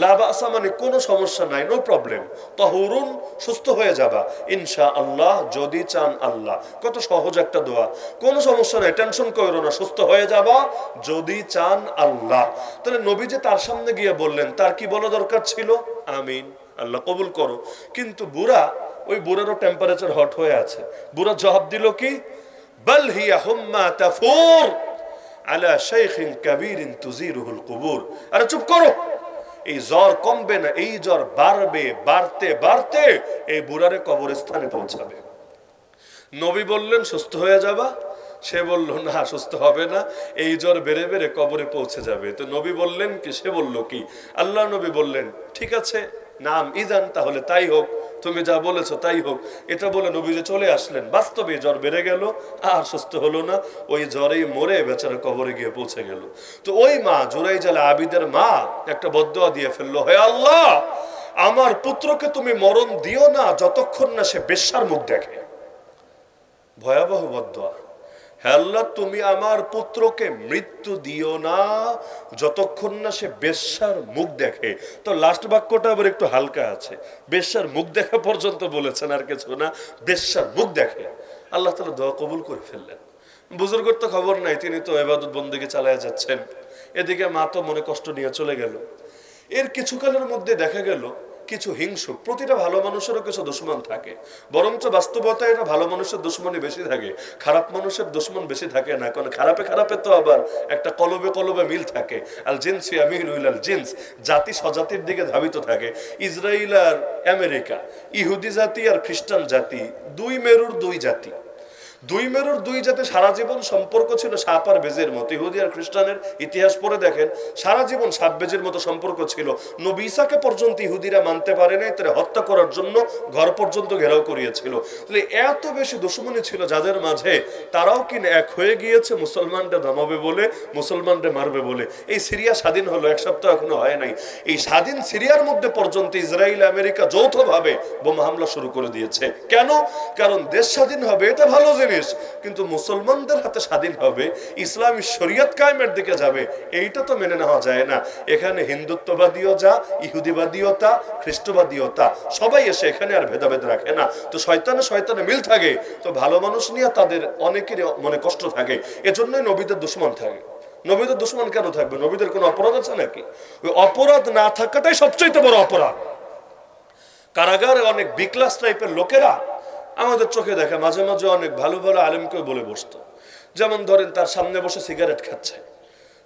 Speaker 1: লা বাসা মানে কোনো সমস্যা নাই, নো প্রবলেম, তাহুরুন সুস্থ হয়ে যাবা, ইনশাআল্লাহ যদি চান আল্লাহ। কত সহজ একটা দোয়া, কোনো সমস্যা নাই, টেনশন করো না, সুস্থ হয়ে যাবা যদি চান আল্লাহ। তাহলে নবীজি তার সামনে গিয়ে বললেন, তার কি বলা দরকার ছিল? আমিন, আল্লাহ কবুল করো। কিন্তু বুড়া, ওই বুড়ারও টেম্পারেচার হট হয়ে আছে। বুড়া জবাব দিল কি? বাল হিয়া হুম্মা তাফুর আলা শাইখিন কাবীরিন তুজিরুহুল কুবুর। আরে চুপ করো, এই জ্বর কমবে না, এই জ্বর বাড়বে, বাড়তে বাড়তে এই বুড়ারে কবরস্থানে পৌঁছাবে। নবী বললেন সুস্থ হয়ে যাবা, সে বলল না সুস্থ হবে না, এই জ্বর বেড়ে বেড়ে কবরে পৌঁছে যাবে। তো নবী বললেন কি? সে বলল কি? আল্লাহ নবী বললেন ঠিক আছে, নাম ইজান, তাহলে তাই হোক, তুমি যা বলেছো তাই হোক। এটা বলে নবী যে চলে আসলেন। বাস্তবে জ্বর বেড়ে গেল, আর সুস্থ হলো না, ওই জ্বরেই মরে বেচারা কবরে গিয়ে পৌঁছে গেল। তো ওই মা জুরাইজাল আবিদের মা একটা বদদোয়া দিয়ে ফেললো, হে আল্লাহ আমার পুত্রকে তুমি মরণ দিও না যতক্ষণ না সে বেশ্যার মুখ দেখে। ভয়াবহ বদদোয়া। হে আল্লাহ তুমি আমার পুত্রকে মৃত্যু দিও না যতক্ষণ না সে বেশ্যার মুখ দেখে। তো লাস্ট বাক্যটা আবার একটু হালকা আছে, বেশ্যার মুখ দেখা পর্যন্ত বলেছেন, আর কিছু না, বেশ্যার মুখ দেখে। আল্লাহ তাআলা দোয়া কবুল করে ফেললেন। বুজুর্গের তো খবর নাই, তিনি তো ইবাদত বন্দেগী চালায় যাচ্ছেন, এদিকে মা তো মনে কষ্ট নিয়ে চলে গেল। এর কিছুকালের মধ্যে দেখা গেল কিছু হিংসুক, প্রতিটা ভালো মানুষেরও কিছু দুশমন থাকে, বরঞ্চ বাস্তবতা এটা ভালো মানুষের দুশমনই বেশি থাকে, খারাপ মানুষের দুশমন বেশি থাকে না। কারণ খারাপে খারাপে তো আবার একটা কলবে কলবে মিল থাকে। আল জিনস ইয়ামিলু ইলাল জিনস, জাতি স্বজাতির দিকে ধাবিত থাকে। ইসরায়েল আর আমেরিকা, ইহুদি জাতি আর খ্রিস্টান জাতি, দুই মেরুর দুই জাতি, দুই মেরুর দুই জাতি সারা জীবন সম্পর্ক ছিল সাপ আর বেজের মতো। ইহুদি আর খ্রিস্টানের ইতিহাস পড়ে দেখেন, সারা জীবন সাপ বেজের মতো সম্পর্ক ছিল। নবী ঈসাকে পর্যন্ত ইহুদিরা মানতে পারে নাই, তারা হত্যা করার জন্য ঘর পর্যন্ত ঘেরাও করিয়েছিল। তাহলে এত বেশি দুশমনী ছিল যাদের মাঝে, তারাও কিনা এক হয়ে গিয়েছে মুসলমানরা দমাবে বলে, মুসলমানরা মারবে বলে। এই সিরিয়া স্বাধীন হলো, এক সপ্তাহ এখনো হয় নাই। এই স্বাধীন সিরিয়ার মধ্যে পর্যন্ত ইসরায়েল আমেরিকা যৌথভাবে বোমা হামলা শুরু করে দিয়েছে। কেন? কারণ দেশ স্বাধীন হবে এটা ভালো জিনিস, কিন্তু মুসলমানদের হাতে স্বাধীন হবে, ইসলামী শরীয়ত কায়েমের দিকে যাবে, এইটা তো মেনে নেওয়া যায় না। এখানে হিন্দুত্ববাদীও যা, ইহুদিবাদীও তা, খ্রিস্টবাদীও তা, সবাই এসে এখানে আর ভেদাভেদ রাখে না। তো শয়তানে শয়তানে মিল থাকে, তো ভালো মানুষ নিয়ে তাদের অনেকেরই মনে কষ্ট থাকে। এজন্যই নবীদের দুশমন থাকে। নবীদের দুশমন কেন থাকবে? নবীদের কোনো অপরাধ আছে নাকি? ওই অপরাধ না থাকাটাই সবচেয়ে বড় অপরাধ। কারাগারে অনেক বি ক্লাস টাইপের লোকেরা আমাদের চোখে দেখে, মাঝে মাঝে অনেক ভালো ভালো আলেমকে বলে বসতো। যেমন ধরেন তার সামনে বসে সিগারেট খাচ্ছে,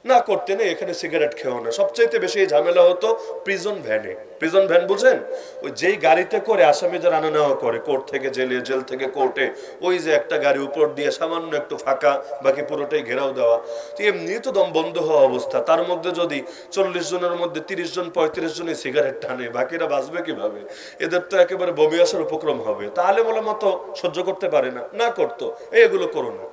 Speaker 1: না করতে নেই, এখানে সিগারেট খেও না। সবচাইতে বেশি ঝামেলা হতো প্রিজন ভ্যানে। প্রিজন ভ্যান বুঝেন? ওই যেই গাড়িতে করে আসামিদের আনা নেওয়া করে কোর্ট থেকে জেলে, জেল থেকে কোর্টে, ওই যে একটা গাড়ি উপর দিয়ে সামান্য একটু ফাঁকা, বাকি পুরোটাই ঘেরাও দেওয়া। তো এমনি তো দম বন্ধ হওয়া অবস্থা, তার মধ্যে যদি 40 জনের মধ্যে 30 জন 35 জনই সিগারেট টানে, বাকিরা বাঁচবে কিভাবে? এদের তো একেবারে বমি আসার উপক্রম হবে। তাহলে বলে মতো সহ্য করতে পারে না, না করতো এগুলো করো না।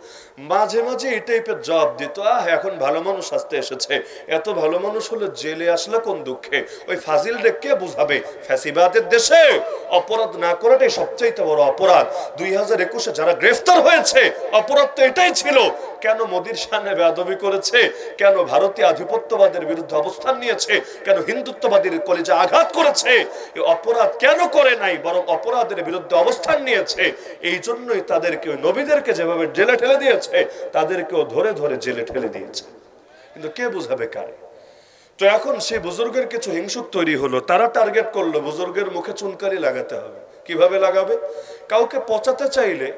Speaker 1: মাঝে মাঝে এই টাইপের জব দিত, এখন ভালো মানুষ আসতে এসেছে, এত ভালো মানুষ হলে জেলে আসলে কোন দুঃখে? ওই ফাজিল কে বুঝাবে? ফ্যাসিবাদের দেশে অপরাধ না করাটাই সবচাইতে বড় অপরাধ। 2021-এ যারা গ্রেফতার হয়েছে, অপরাধ তো এটাই ছিল, কেন মোদির সামনে বেয়াদবি করেছে, কেন ভারতীয় আধিপত্যবাদের বিরুদ্ধে অবস্থান নিয়েছে, কেন হিন্দুত্ববাদীর কলেজে আঘাত করেছে, এই অপরাধ কেন করে নাই, বরং অপরাধের বিরুদ্ধে অবস্থান নিয়েছে। এই জন্যই তাদেরকে, নবীদেরকে যেভাবে জেলে ঠেলে দিয়েছে, তাদেরকেও ধরে ধরে জেলে ঠেলে দিয়েছে। কিন্তু কে বুঝাবে কারে? তো এখন সেই বুজুর্গের কিছু হিংসুক তৈরি হলো, তারা টার্গেট করলো বুজুর্গের মুখে চুনকারি লাগাতে হবে। কিভাবে লাগাবে? কাউকে পচাতে চাইলে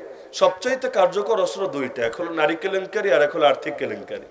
Speaker 1: সবচাইতে কার্যকর অস্ত্র দুইটা, এক হলো নারী কেলেঙ্কারি আর এক হলো আর্থিক কেলেঙ্কারি।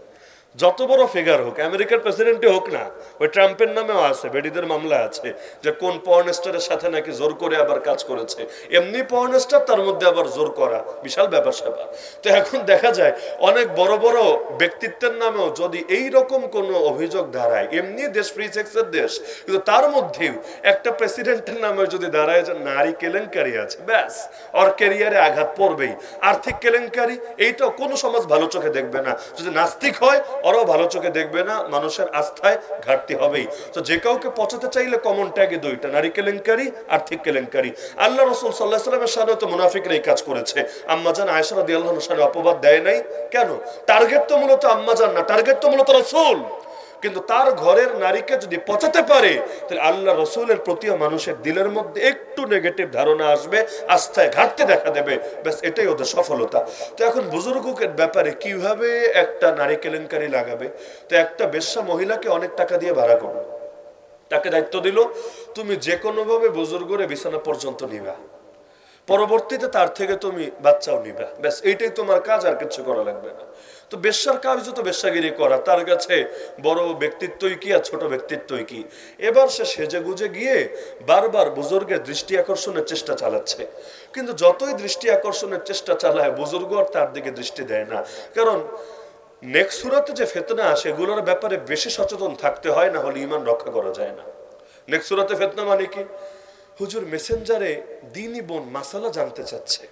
Speaker 1: যত বড় ফিগার হোক, আমেরিকার প্রেসিডেন্টই হোক না, ওই ট্রাম্পের নামেও আছে, বেডিদের মামলা আছে যে কোন পর্ন স্টারের সাথে নাকি জোর করে আবার কাজ করেছে। এমনি পর্ন স্টার, তার মধ্যে আবার জোর করা, বিশাল ব্যাপার স্যাপার। তো এখন দেখা যায় অনেক বড় বড় ব্যক্তিত্বের নামেও যদি এই রকম কোন অভিযোগ দাঁড়ায়, এমনি দেশ ফ্রি সেক্সের দেশ, কিন্তু তার মধ্যেও একটা প্রেসিডেন্টের নামে যদি দাঁড়ায় যে নারী কেলেঙ্কারি আছে, ব্যাস ওর ক্যারিয়ারে আঘাত পড়বেই। আর্থিক কেলেঙ্কারি, এইটাও কোনো সমাজ ভালো চোখে দেখবে না। যদি নাস্তিক হয়, ওরাও ভালো চোখে দেখবে না, মানুষের আস্থায় ঘাটতি হবেই। তো যে কাউকে পচাতে চাইলে কমন ট্যাগে দুইটা, নারী কেলেঙ্কারি, আর্থিক কেলেঙ্কারি। আল্লাহ রাসূল সাল্লাল্লাহু আলাইহি ওয়াসাল্লামের সাথে তো মুনাফিকরা এই কাজ করেছে। আম্মাজান আয়েশা রাদিয়াল্লাহু আনহার সাথে অপবাদ দেয় নাই কেন? টার্গেট তো মূলত আম্মাজান না, টার্গেট তো মূলত রাসূল। কিন্তু তার ঘরের নারীকে যদি পচাতে পারে, তাহলে আল্লাহ রসুলের প্রতিও মানুষের দিলের মধ্যে একটু নেগেটিভ ধারণা আসবে, আস্থায় ঘাটতি দেখা দেবে, ব্যাস এটাই ওদের সফলতা। তো এখন বুজুর্গের ব্যাপারে কিভাবে একটা নারী কেলেঙ্কারি লাগাবে? তো একটা বেশ্যা মহিলাকে অনেক টাকা দিয়ে ভাড়া করলো, তাকে দায়িত্ব দিল তুমি যে কোনো ভাবে বুজুর্গরে বিছানা পর্যন্ত নিবা, পরবর্তীতে তার থেকে তুমি বাচ্চাও নিবা, ব্যাস এইটাই তোমার কাজ, আর কিছু করা লাগবে না। তো বেশ্যার কাজ তো বেশ্যাগিরি করা, তার কাছে বড় ব্যক্তিত্বই কি আর ছোট ব্যক্তিত্বই কি। এবার সে সেজে গুজে গিয়ে বারবার বুজুর্গের দৃষ্টি আকর্ষণের চেষ্টা চালাচ্ছে, কিন্তু যতই দৃষ্টি আকর্ষণের চেষ্টা চালায়, বুজুর্গ আর তার দিকে দৃষ্টি দেয় না। কারণ নেক্সট সূরাতে যে ফিতনা সেগুলোর ব্যাপারে বেশি সচেতন থাকতে হয়, না হলে ঈমান রক্ষা করা যায় না। নেক্সট সূরাতে ফিতনা মানে কি? হুজুর মেসেঞ্জারে দিনী বোন মাসালা জানতে চাচ্ছে,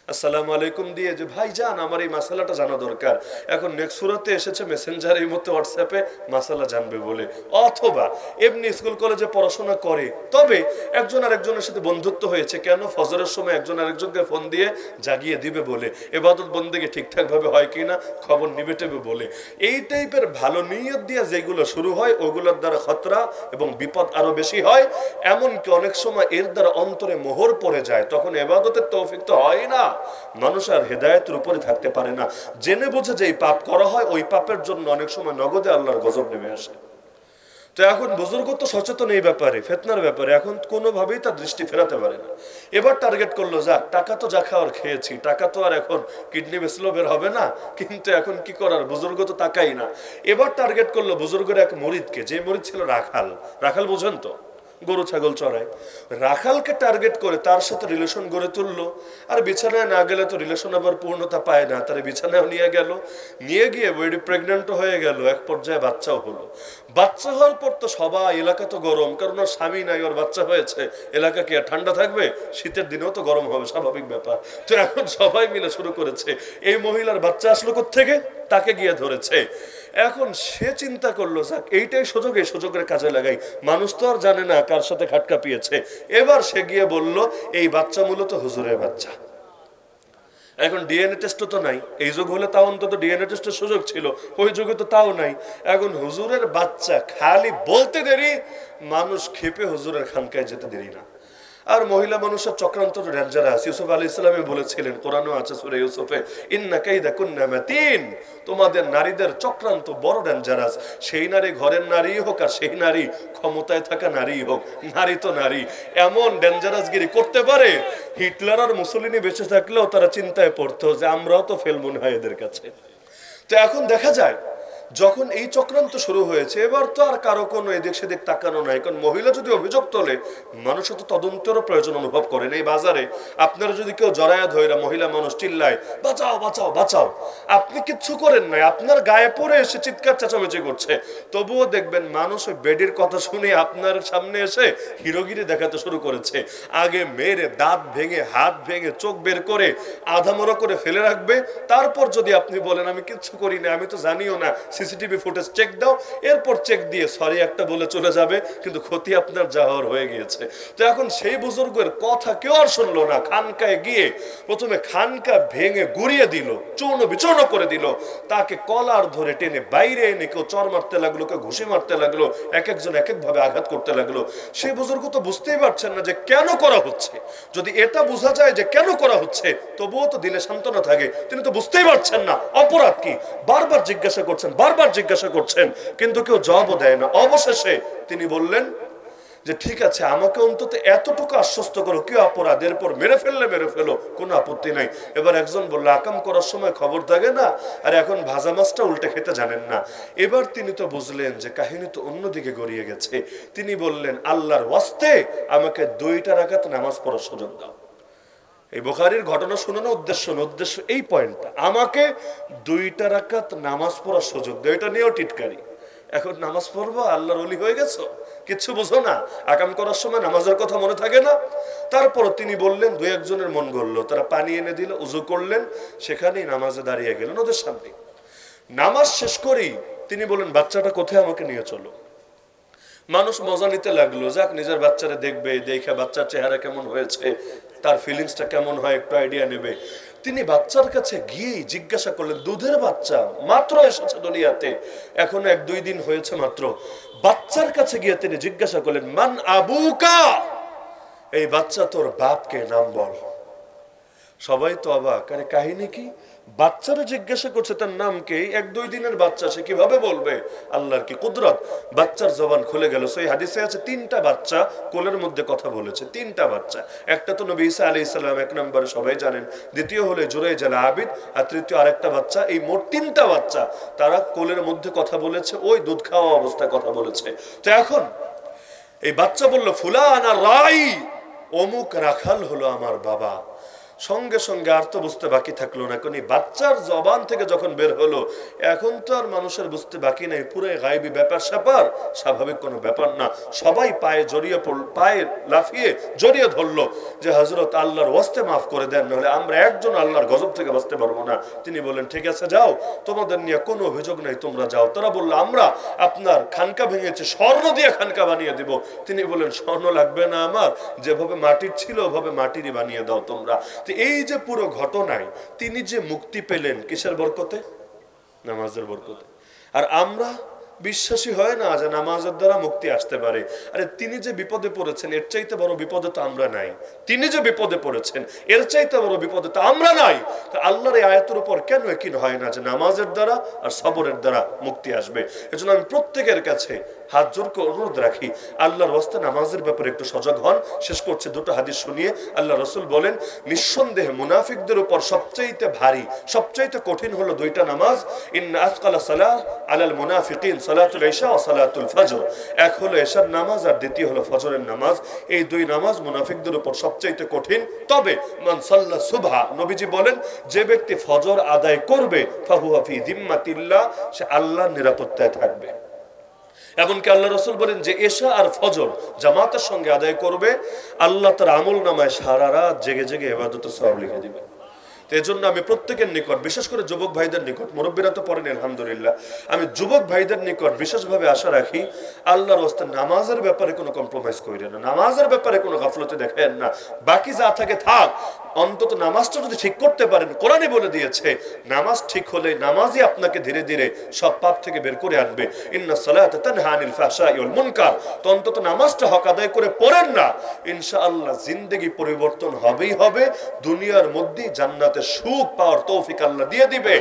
Speaker 1: আসসালামু আলাইকুম দিয়ে যে ভাই যান আমার এই মাসালাটা জানা দরকার। এখন নেক্সট সূরাতে এসেছে মেসেঞ্জার এই মতো হোয়াটসঅ্যাপে মাসালা জানবে বলে, অথবা এমনি স্কুল কলেজে পড়াশোনা করে, তবে একজন আরেকজনের সাথে বন্ধুত্ব হয়েছে, কেন ফজরের সময় একজন আরেকজনকে ফোন দিয়ে জাগিয়ে দিবে বলে, ইবাদত বন্দেগী ঠিকঠাক ভাবে হয় কিনা খবর নিবে টেবে বলে। এই টাইপের ভালো নিয়ত দিয়ে যেগুলো শুরু হয়, ওগুলোর দ্বারা খতরা এবং বিপদ আরো বেশি হয়। এমনকি অনেক সময় এর দ্বারা অন্তরে মোহর পড়ে যায়, তখন ইবাদতের তৌফিক তো হয় না, মানুষ আর হেদায়েতের উপরে থাকতে পারে না। জেনে বুঝে যে পাপ করা হয়, ওই পাপের জন্য অনেক সময় নগদে আল্লাহর গজব নেমে আসে। তো এখন বুজুর্গ তো সচেতন এই ব্যাপারে, ফিতনার ব্যাপারে, এখন কোনোভাবেই তার দৃষ্টি ফেরাতে পারে না। এবার টার্গেট করলো, যাক টাকা তো যা খাওয়ার খেয়েছি, টাকা তো আর এখন কিডনি বেসলেও বের হবে না, কিন্তু এখন কি করার, বুজুর্গ তো তাকাই না। এবার টার্গেট করলো বুজুর্গের এক মুরিদকে, যে মুরিদ ছিল রাখাল। রাখাল বুঝেন তো, গরু ছাগল চড়ায়। রাখালকে টার্গেট করে তার সাথে রিলেশন গড়ে তুললো। আর বিছানায় না গেলে তো রিলেশন আবার পূর্ণতা পায় না, তার বিছানায় নিয়ে গেল, নিয়ে গিয়ে বডি প্রেগনেন্টও হয়ে গেল, এক পর্যায়ে বাচ্চাও হলো। বাচ্চা হওয়ার পর তো সবাই, এলাকা তো গরম, কারণ ওর স্বামী নাই, ওর বাচ্চা হয়েছে, এলাকা কি আর ঠান্ডা থাকবে? শীতের দিনেও তো গরম হবে, স্বাভাবিক ব্যাপার। তো এখন সবাই মিলে শুরু করেছে, এই মহিলার বাচ্চা আসলো কোত্থেকে, তাকে গিয়ে ধরেছে। এখন সে চিন্তা করলো, যাক এইটাই সুযোগ, এই সুযোগের কাজে লাগাই, মানুষ তো আর জানে না কার সাথে খাটকা পিয়েছে। এবার সে গিয়ে বলল এই বাচ্চা মূলত হুজুরের বাচ্চা। এখন ডিএনএ টেস্ট তো নাই, এই যুগ হলে তাও অন্তত ডিএনএ টেস্টের সুযোগ ছিল, ওই যুগে তো তাও নাই। এখন হুজুরের বাচ্চা, খালি বলতে দেরি, মানুষ ক্ষেপে হুজুরের খানকায় যেতে দেরি না। আর মহিলা মানুষের চক্রান্ত ডেঞ্জারাস। ইউসুফ আলাইহিস সালাম বলেছিলেন, কোরআনেও আছে সূরা ইউসুফে, ইন্না কাইদাকুন্না মাতিন, তোমাদের নারীদের চক্রান্ত বড় ডেঞ্জারাস। সেই নারী ঘরের নারী হোক আর সেই নারী ক্ষমতায় থাকা নারী হোক, নারী তো নারী, এমন ডেঞ্জারাসগিরি করতে পারে। হিটলার আর মুসলিনি বেঁচে থাকলেও তারা চিন্তায় পড়তো যে আমরাও তো ফেল মনে হয় এদের কাছে। তো এখন দেখা যায় যখন এই চক্রান্ত শুরু হয়েছে, এবার তো আর কারো কোনো এদিক সেদিক তাকানো নাই, কারণ মহিলা যদি অভিযোগ তোলে মানুষের তো তদন্তেরও প্রয়োজন অনুভব করেন। এই বাজারে আপনারা যদি কেউ জড়ায়া ধইরা মহিলা মানুষ চিল্লায় বাঁচাও বাঁচাও বাঁচাও, আপনি কিচ্ছু করেন নাই, আপনার গায়ে পড়ে এসে চিৎকার চেঁচামেচি করছে, তবুও দেখবেন মানুষ ওই বেডির কথা শুনে আপনার সামনে এসে হিরোগিরি দেখাতে শুরু করেছে। আগে মেরে দাঁত ভেঙে হাত ভেঙে চোখ বের করে আধামরা করে ফেলে রাখবে, তারপর যদি আপনি বলেন আমি কিচ্ছু করি না, আমি তো জানিও না, সিসিটিভি ফুটেজ চেক দাও, এরপর চেক দিয়ে সরি একটা বলে চলে যাবে, কিন্তু ক্ষতি আপনার যাওয়ার হয়ে গিয়েছে। তো এখন সেই বুজুর্গের কথা কেউ আর শুনলো না। খানকায় গিয়ে প্রথমে খানকা ভেঙে গুড়িয়ে দিল, চূর্ণ বিচূর্ণ করে দিল, তাকে কলার ধরে টেনে বাইরে এনে কেউ চর মারতে লাগলো, কেউ ঘুষি মারতে লাগলো, এক একজন এক এক ভাবে আঘাত করতে লাগলো। সেই বুজুর্গ তো বুঝতেই পারছেন না যে কেন করা হচ্ছে। যদি এটা বোঝা যায় যে কেন করা হচ্ছে, তবুও তো দিলে সান্ত্বনা থাকে। তিনি তো বুঝতেই পারছেন না অপরাধ কি, বারবার জিজ্ঞাসা করছেন, বারবার জিজ্ঞাসা করছেন, কিন্তু কেউ জবাবও দেয় না। অবশেষে তিনি বললেন যে ঠিক আছে, আমাকে অন্তত এতটুকু আশ্বস্ত করো, কি অপরাধ, এরপর মেরে ফেললে মেরে ফেলো, কোনো আপত্তি নাই। এবার একজন বললো আকাম করার সময় খবর থাকে না, আর এখন ভাজা মাছটা উল্টে খেতে জানেন না। এবার তিনি তো বুঝলেন যে কাহিনী তো অন্যদিকে গড়িয়ে গেছে। তিনি বললেন আল্লাহর ওয়াস্তে আমাকে 2 রাকাত নামাজ পড়ার সুযোগ দাও। এই বুখারীর ঘটনা শোনানোর উদ্দেশ্য এই পয়েন্টটা, আমাকে 2 রাকাত নামাজ পড়ার সুযোগ দাও। এটা নিয়েও টিটকারি, এখন নামাজ পড়বো, আল্লাহর ওলি হয়ে গেছো, কিচ্ছু বুঝো না, আকাম করার সময় নামাজের কথা মনে থাকে না। তারপর তিনি বললেন, 2-1 মন গড়লো, তারা পানি এনে দিল, উজু করলেন, সেখানেই নামাজে দাঁড়িয়ে গেলেন ওদের সামনে। নামাজ শেষ করেই তিনি বললেন বাচ্চাটা কোথায়, আমাকে নিয়ে চলো। মানুষ মজা নিতে লাগলো, যাক নিজের বাচ্চারা দেখবে, দেখে বাচ্চার চেহারা কেমন হয়েছে, তার ফিলিংসটা কেমন হয় একটু আইডিয়া নেবে। তিনি বাচ্চার কাছে গিয়েই জিজ্ঞাসা করলেন, দুধের বাচ্চা মাত্র এসেছে দুনিয়াতে, এখন 1-2 দিন হয়েছে মাত্র। বাচ্চার কাছে গিয়ে তিনি জিজ্ঞাসা করলেন মান আবুকা, এই বাচ্চা তোর বাপকে নাম বল। সবাই তো অবাক, আরে কাহিনী কি, বাচ্চারা জিজ্ঞাসা করছে তার নাম কে, 1-2 দিনের বাচ্চা, সে কিভাবে বলবে, আল্লাহর কি কুদরত। বাচ্চার জবান খুলে গেল। সেই হাদিসে আছে 3টা বাচ্চা কোলের মধ্যে কথা বলেছে, 3টা বাচ্চা। একটা তো নবী ঈসা আলাইহিস সালাম 1 নম্বরে, সবাই জানেন, দ্বিতীয় হলো জুরাইজ আল আবিদ, আর তৃতীয় আরেকটা বাচ্চা। এই মোট 3টা বাচ্চা তারা কোলের মধ্যে কথা বলেছে, ওই দুধ খাওয়া অবস্থায় কথা বলেছে। তো এখন এই বাচ্চা বলল ফুলানা রাই, অমুক রাখাল হলো আমার বাবা। সঙ্গে সঙ্গে আর তো বুঝতে বাকি থাকলো না, কারণ বাচ্চার জবান থেকে যখন বের হলো, এখন তো আর মানুষের বুঝতে বাকি নাই, পুরো গায়েবী ব্যাপার স্যাপার, স্বাভাবিক কোনো ব্যাপার না। সবাই পায়ে জড়িয়ে পড়ল, পায়ে লাফিয়ে জড়িয়ে ধরলো যে হযরত আল্লাহর ওয়াস্তে মাফ করে দেন, নাহলে আমরা একজন আল্লাহর গজব থেকে বাঁচতে পারবো না। তিনি বললেন ঠিক আছে যাও, তোমাদের নিয়ে কোনো অভিযোগ নাই, তোমরা যাও। তারা বললো আমরা আপনার খানকা ভেঙেছে, স্বর্ণ দিয়ে খানকা বানিয়ে দিব। তিনি বললেন স্বর্ণ লাগবে না আমার, যেভাবে মাটির ছিল ওভাবে মাটিরই বানিয়ে দাও তোমরা। এই যে পুরো ঘটনায় তিনি যে মুক্তি পেলেন কিসের বরকতে, নামাজের বরকতে। আর আমরা বিশ্বাসী হয় না যে নামাজের দ্বারা মুক্তি আসতে পারে। আরে তিনি যে বিপদে পড়েছেন এর চাইতে বড় বিপদে তো আমরা নাই, তিনি যে বিপদে পড়েছেন এর চাইতে বড় বিপদে তো আমরা নাই। তো আল্লাহর এই আয়াতের উপর কেন একই হয় না যে নামাজের দ্বারা আর সবরের দ্বারা মুক্তি আসবে। এজন্য আমি প্রত্যেকের কাছে হাত জোর করে অনুরোধ রাখি, আল্লাহর ওয়াস্তে নামাজের ব্যাপারে একটু সজাগ হন। শেষ করছে 2টা হাদিস শুনিয়ে। আল্লাহ রাসূল বলেন নিঃসন্দেহে মুনাফিকদের উপর সবচাইতে ভারী, সবচাইতে কঠিন হলো 2টা নামাজ। ইন্না আসকালা সালাহ আলাল মুনাফিকিন সালাতুল ইশা ওয়া সালাতুল ফজর। এক হলো ইশার নামাজ আর দ্বিতীয় হলো ফজরের নামাজ। এই 2 নামাজ মুনাফিকদের উপর সবচাইতে কঠিন। তবে মান সাল্লা সুবহা, নবীজি বলেন যে ব্যক্তি ফজর আদায় করবে ফাহুয়া ফি যিম্মাতিল্লাহ, সে আল্লাহর নিরাপত্তায় থাকবে। এমনকি আল্লাহ রাসূল বলেন যে এশা আর ফজর জামাতের সঙ্গে আদায় করবে, আল্লাহ তার আমল নামায় সারা রাত জেগে জেগে ইবাদতের সওয়াব লিখে দিবেন। তো এজন্য আমি প্রত্যেকের নিকট, বিশেষ করে যুবক ভাইদের নিকট, মুরব্বীরা তো পড়েন আলহামদুলিল্লাহ, আমি যুবক ভাইদের নিকট বিশেষভাবে আশা রাখি আল্লাহর ওয়াস্তে নামাজের ব্যাপারে কোনো কম্প্রোমাইজ করেন না, নামাজের ব্যাপারে কোনো গাফলতে দেখেন না। বাকি যা থাকে থাক, অন্তত নামাজটা যদি ঠিক করতে পারেন, কোরআনে বলে দিয়েছে নামাজ ঠিক হলে নামাজই আপনাকে ধীরে ধীরে সব পাপ থেকে বের করে আনবে। ইন্নাস সালাতা তানহা আনিল ফাহশাই ওয়াল মুনকার। তো অন্তত নামাজটা হক আদায় করে পড়েন না, ইনশাআল্লাহ জিন্দেগি পরিবর্তন হবেই হবে, দুনিয়ার মধ্যেই জান্নাতে জান্নাতে সুখ পাওয়ার তৌফিক আল্লাহ দিয়ে দিবে।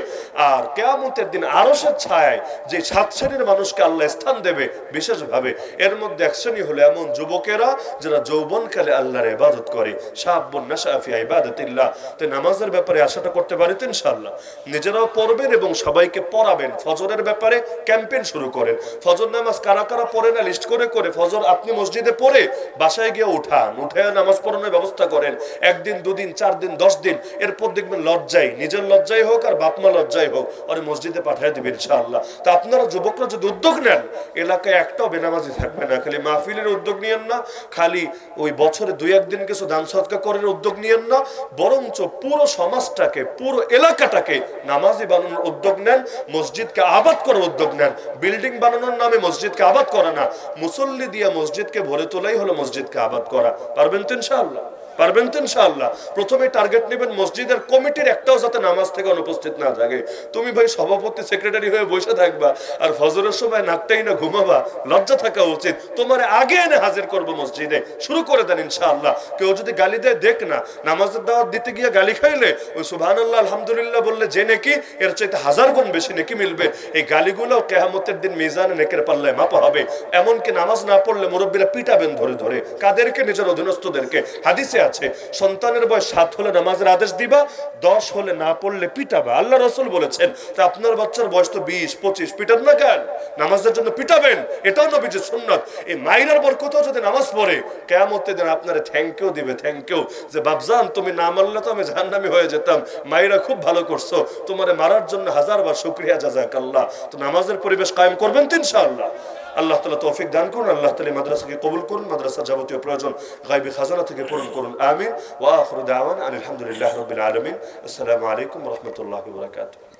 Speaker 1: আর কিয়ামতের দিন আরশের ছায়ায় যে 7 শ্রেণীর মানুষকে আল্লাহ স্থান দেবে বিশেষভাবে, এর মধ্যে এক শ্রেণী হলো এমন যুবকেরা যারা যৌবনকালে আল্লাহর ইবাদত করে, শাবুন নাশা ফি ইবাদাতিল্লাহ। তো নামাজের ব্যাপারে আশাটা করতে পারি তো ইনশাআল্লাহ। নিজেরাও পড়বেন এবং সবাইকে পড়াবেন। ফজরের ব্যাপারে ক্যাম্পেইন শুরু করেন। ফজর নামাজ কারা কারা পড়ে না লিস্ট করে করে ফজর আপনি মসজিদে পড়ে বাসায় গিয়ে উঠে নামাজ পড়ানোর ব্যবস্থা করেন। 1 দিন 2 দিন 4 দিন 10 দিন, এরপর দেখবেন লজ্জায়, নিজের লজ্জায় হোক আর বাপমা লজ্জায় হোক, আর মসজিদে পাঠিয়ে দিবেন ইনশাআল্লাহ। তা আপনারা যুবকরা যদি উদ্যোগ নেন, এলাকায় একটাও বেনামাজি থাকবে না। খালি মাহফিলের উদ্যোগ নিয়েন না, খালি ওই বছরে 2-1 দিন কিছু দান সদকা করার উদ্যোগ নিয়েন না, বরঞ্চ পুরো সমাজটাকে, পুরো এলাকাটাকে নামাজি বানানোর উদ্যোগ নেন, মসজিদকে আবাদ করার উদ্যোগ নেন। বিল্ডিং বানানোর নামে মসজিদকে আবাদ করা না, মুসল্লি দিয়ে মসজিদকে ভরে তোলাই হলো মসজিদকে আবাদ করা। পারবেন তো ইনশাআল্লাহ? পারবেন তো ইনশাআল্লাহ? প্রথমে টার্গেট নেবেন মসজিদের কমিটির একটাও যাতে নামাজ থেকে অনুপস্থিত না থাকে। তুমি ভাই সভাপতি সেক্রেটারি হয়ে বসে থাকবা আর ফজরের সময় নাকটাই না ঘুমাবা, লজ্জা থাকা উচিত। তোমার আগে এনে হাজির করবো মসজিদে, শুরু করে দেন ইনশাআল্লাহ। কেউ যদি গালি দেয় দেখ না, নামাজের দাওয়াত দিতে গিয়ে গালি খাইলে ওই সুবহানাল্লাহ আলহামদুলিল্লাহ বললে যে নেকি এর চাইতে 1000 গুণ বেশি নেকি মিলবে। এই গালিগুলো কিয়ামতের দিন মিজানে নেকের পাল্লায় মাপা হবে। এমনকি নামাজ না পড়লে মুরব্বীরা পিটাবেন ধরে ধরে। কাদেরকে? নিজের অধীনস্থদেরকে। হাদিসে আছে সন্তানের বয়স 7 হলে নামাজের আদেশ দিবা, 10 হলে না পড়লে পিটাবা। আল্লাহ রাসূল বলেছেন। তা আপনার বাচ্চার বয়স তো 20-25, পিটান না কেন? নামাজের জন্য পিটাবেন, এটাও নবীজির সুন্নাত। এই মাইরার বরকতও যদি নামাজ পড়ে কিয়ামতের দিন আপনারে থ্যাংক ইউ দিবে, থ্যাংক ইউ, যে বাপজান তুমি না মারলে তো আমি জাহান্নামী হয়ে যেতাম, মাইরা খুব ভালো করছো, তোমারে মারার জন্য 1000 বার শুকরিয়া জাযাকাল্লাহ। তো নামাজের পরিবেশ কায়েম করবেন তো ইনশাআল্লাহ। আল্লাহ তাআলা তৌফিক দান করুন। আল্লাহ তাআলা মাদ্রাসাকে কবুল করুন, মাদ্রাসার যাবতীয় প্রয়োজন গায়বী খাজানা থেকে পূরণ করুন। আমিন। ওয়া আখিরু দাওয়ানা আলহামদুলিল্লাহি রাব্বিল আলামিন। আসসালামু আলাইকুম ওয়া রাহমাতুল্লাহি ওয়া বারাকাতুহু।